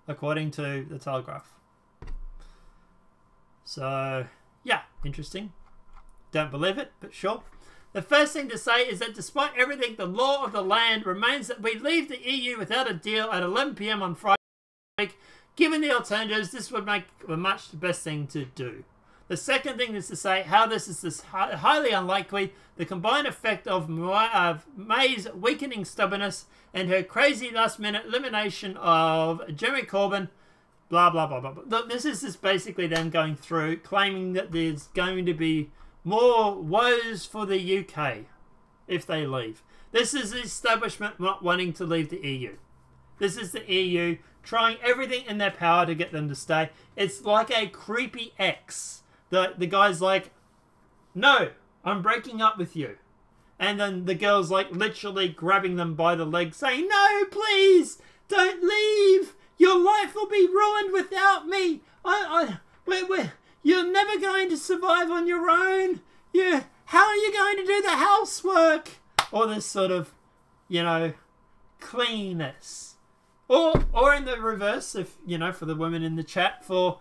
according to the Telegraph. So, yeah, interesting. Don't believe it, but sure. The first thing to say is that despite everything, the law of the land remains that we leave the EU without a deal at 11 PM on Friday week. Given the alternatives, this would make much the best thing to do. The second thing is to say how this is highly unlikely. The combined effect of May's weakening stubbornness and her crazy last-minute elimination of Jeremy Corbyn, blah, blah, blah, blah, blah. This is just basically them going through, claiming that there's going to be more woes for the UK if they leave. This is the establishment not wanting to leave the EU. This is the EU trying everything in their power to get them to stay. It's like a creepy ex. The guy's like, no, I'm breaking up with you. And then the girl's like literally grabbing them by the leg saying, no, please, don't leave. Your life will be ruined without me. You're never going to survive on your own. How are you going to do the housework? Or this sort of, cleanness. Or in the reverse, if, for the women in the chat, for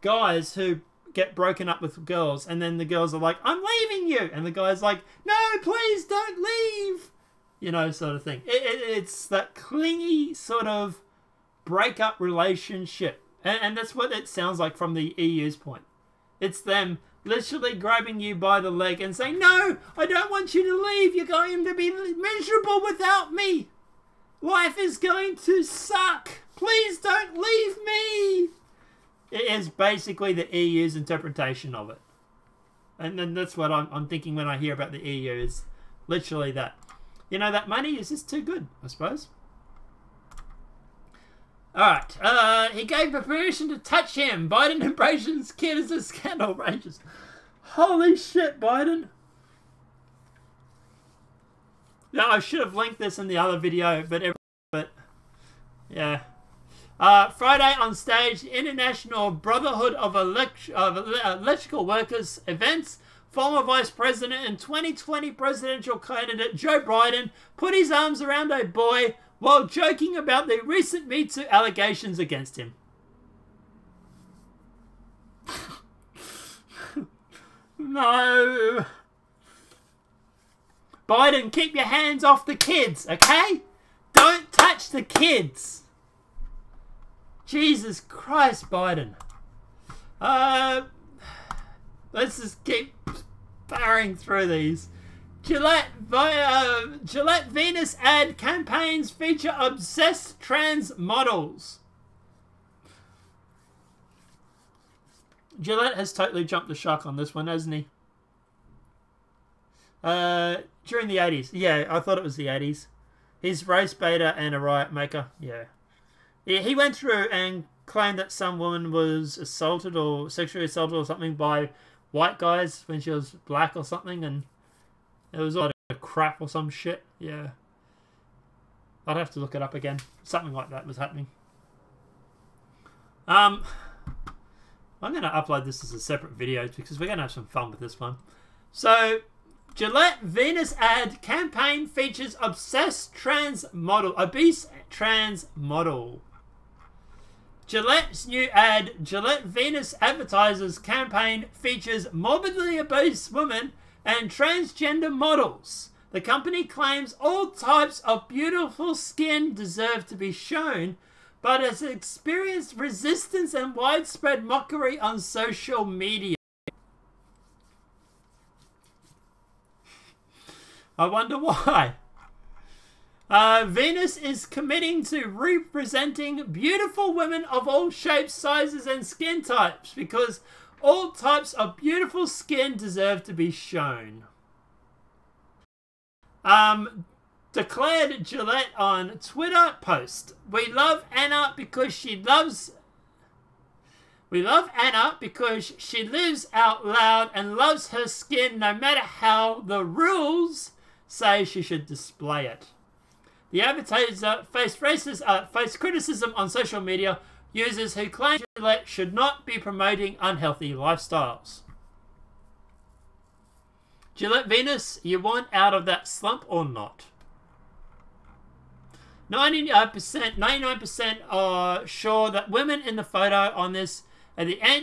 guys who get broken up with girls, and then the girls are like, I'm leaving you. And the guy's like, no, please don't leave. Sort of thing. It's that clingy sort of break-up relationship. And that's what it sounds like from the EU's point. It's them literally grabbing you by the leg and saying, no, I don't want you to leave. You're going to be miserable without me. Life is going to suck. Please don't leave me. It is basically the EU's interpretation of it. And then that's what I'm thinking when I hear about the EU is literally that. That money is just too good, I suppose. Alright, he gave permission to touch him. Biden embraces kid as a scandal rages. Holy shit, Biden. No, I should have linked this in the other video, but yeah. Friday on stage, the International Brotherhood of Electrical Workers events. Former Vice President and 2020 presidential candidate Joe Biden put his arms around a boy while joking about the recent Me Too allegations against him. No. Biden, keep your hands off the kids, okay? Don't touch the kids. Jesus Christ, Biden. Let's just keep powering through these. Gillette Venus ad campaigns feature obsessed trans models. Gillette has totally jumped the shark on this one, hasn't he? During the 80s. Yeah, I thought it was the 80s. He's race baiter and a riot maker. Yeah. Yeah, he went through and claimed that some woman was assaulted or sexually assaulted or something by white guys when she was black or something, and it was all a crap or some shit. Yeah. I'd have to look it up again. Something like that was happening. I'm going to upload this as a separate video because we're going to have some fun with this one. So, Gillette Venus ad campaign features obsessed trans model, obese trans model. Gillette's new ad, Gillette Venus Advertisers campaign, features morbidly obese women and transgender models. The company claims all types of beautiful skin deserve to be shown, but has experienced resistance and widespread mockery on social media. I wonder why. Venus is committing to representing beautiful women of all shapes, sizes, and skin types because all types of beautiful skin deserve to be shown. Declared Gillette on Twitter post. We love Anna because she loves We love Anna because she lives out loud and loves her skin no matter how the rules say she should display it. The advertiser faced criticism on social media users who claim Gillette should not be promoting unhealthy lifestyles. Gillette Venus, you want out of that slump or not? 99% are sure that women in the photo on this are the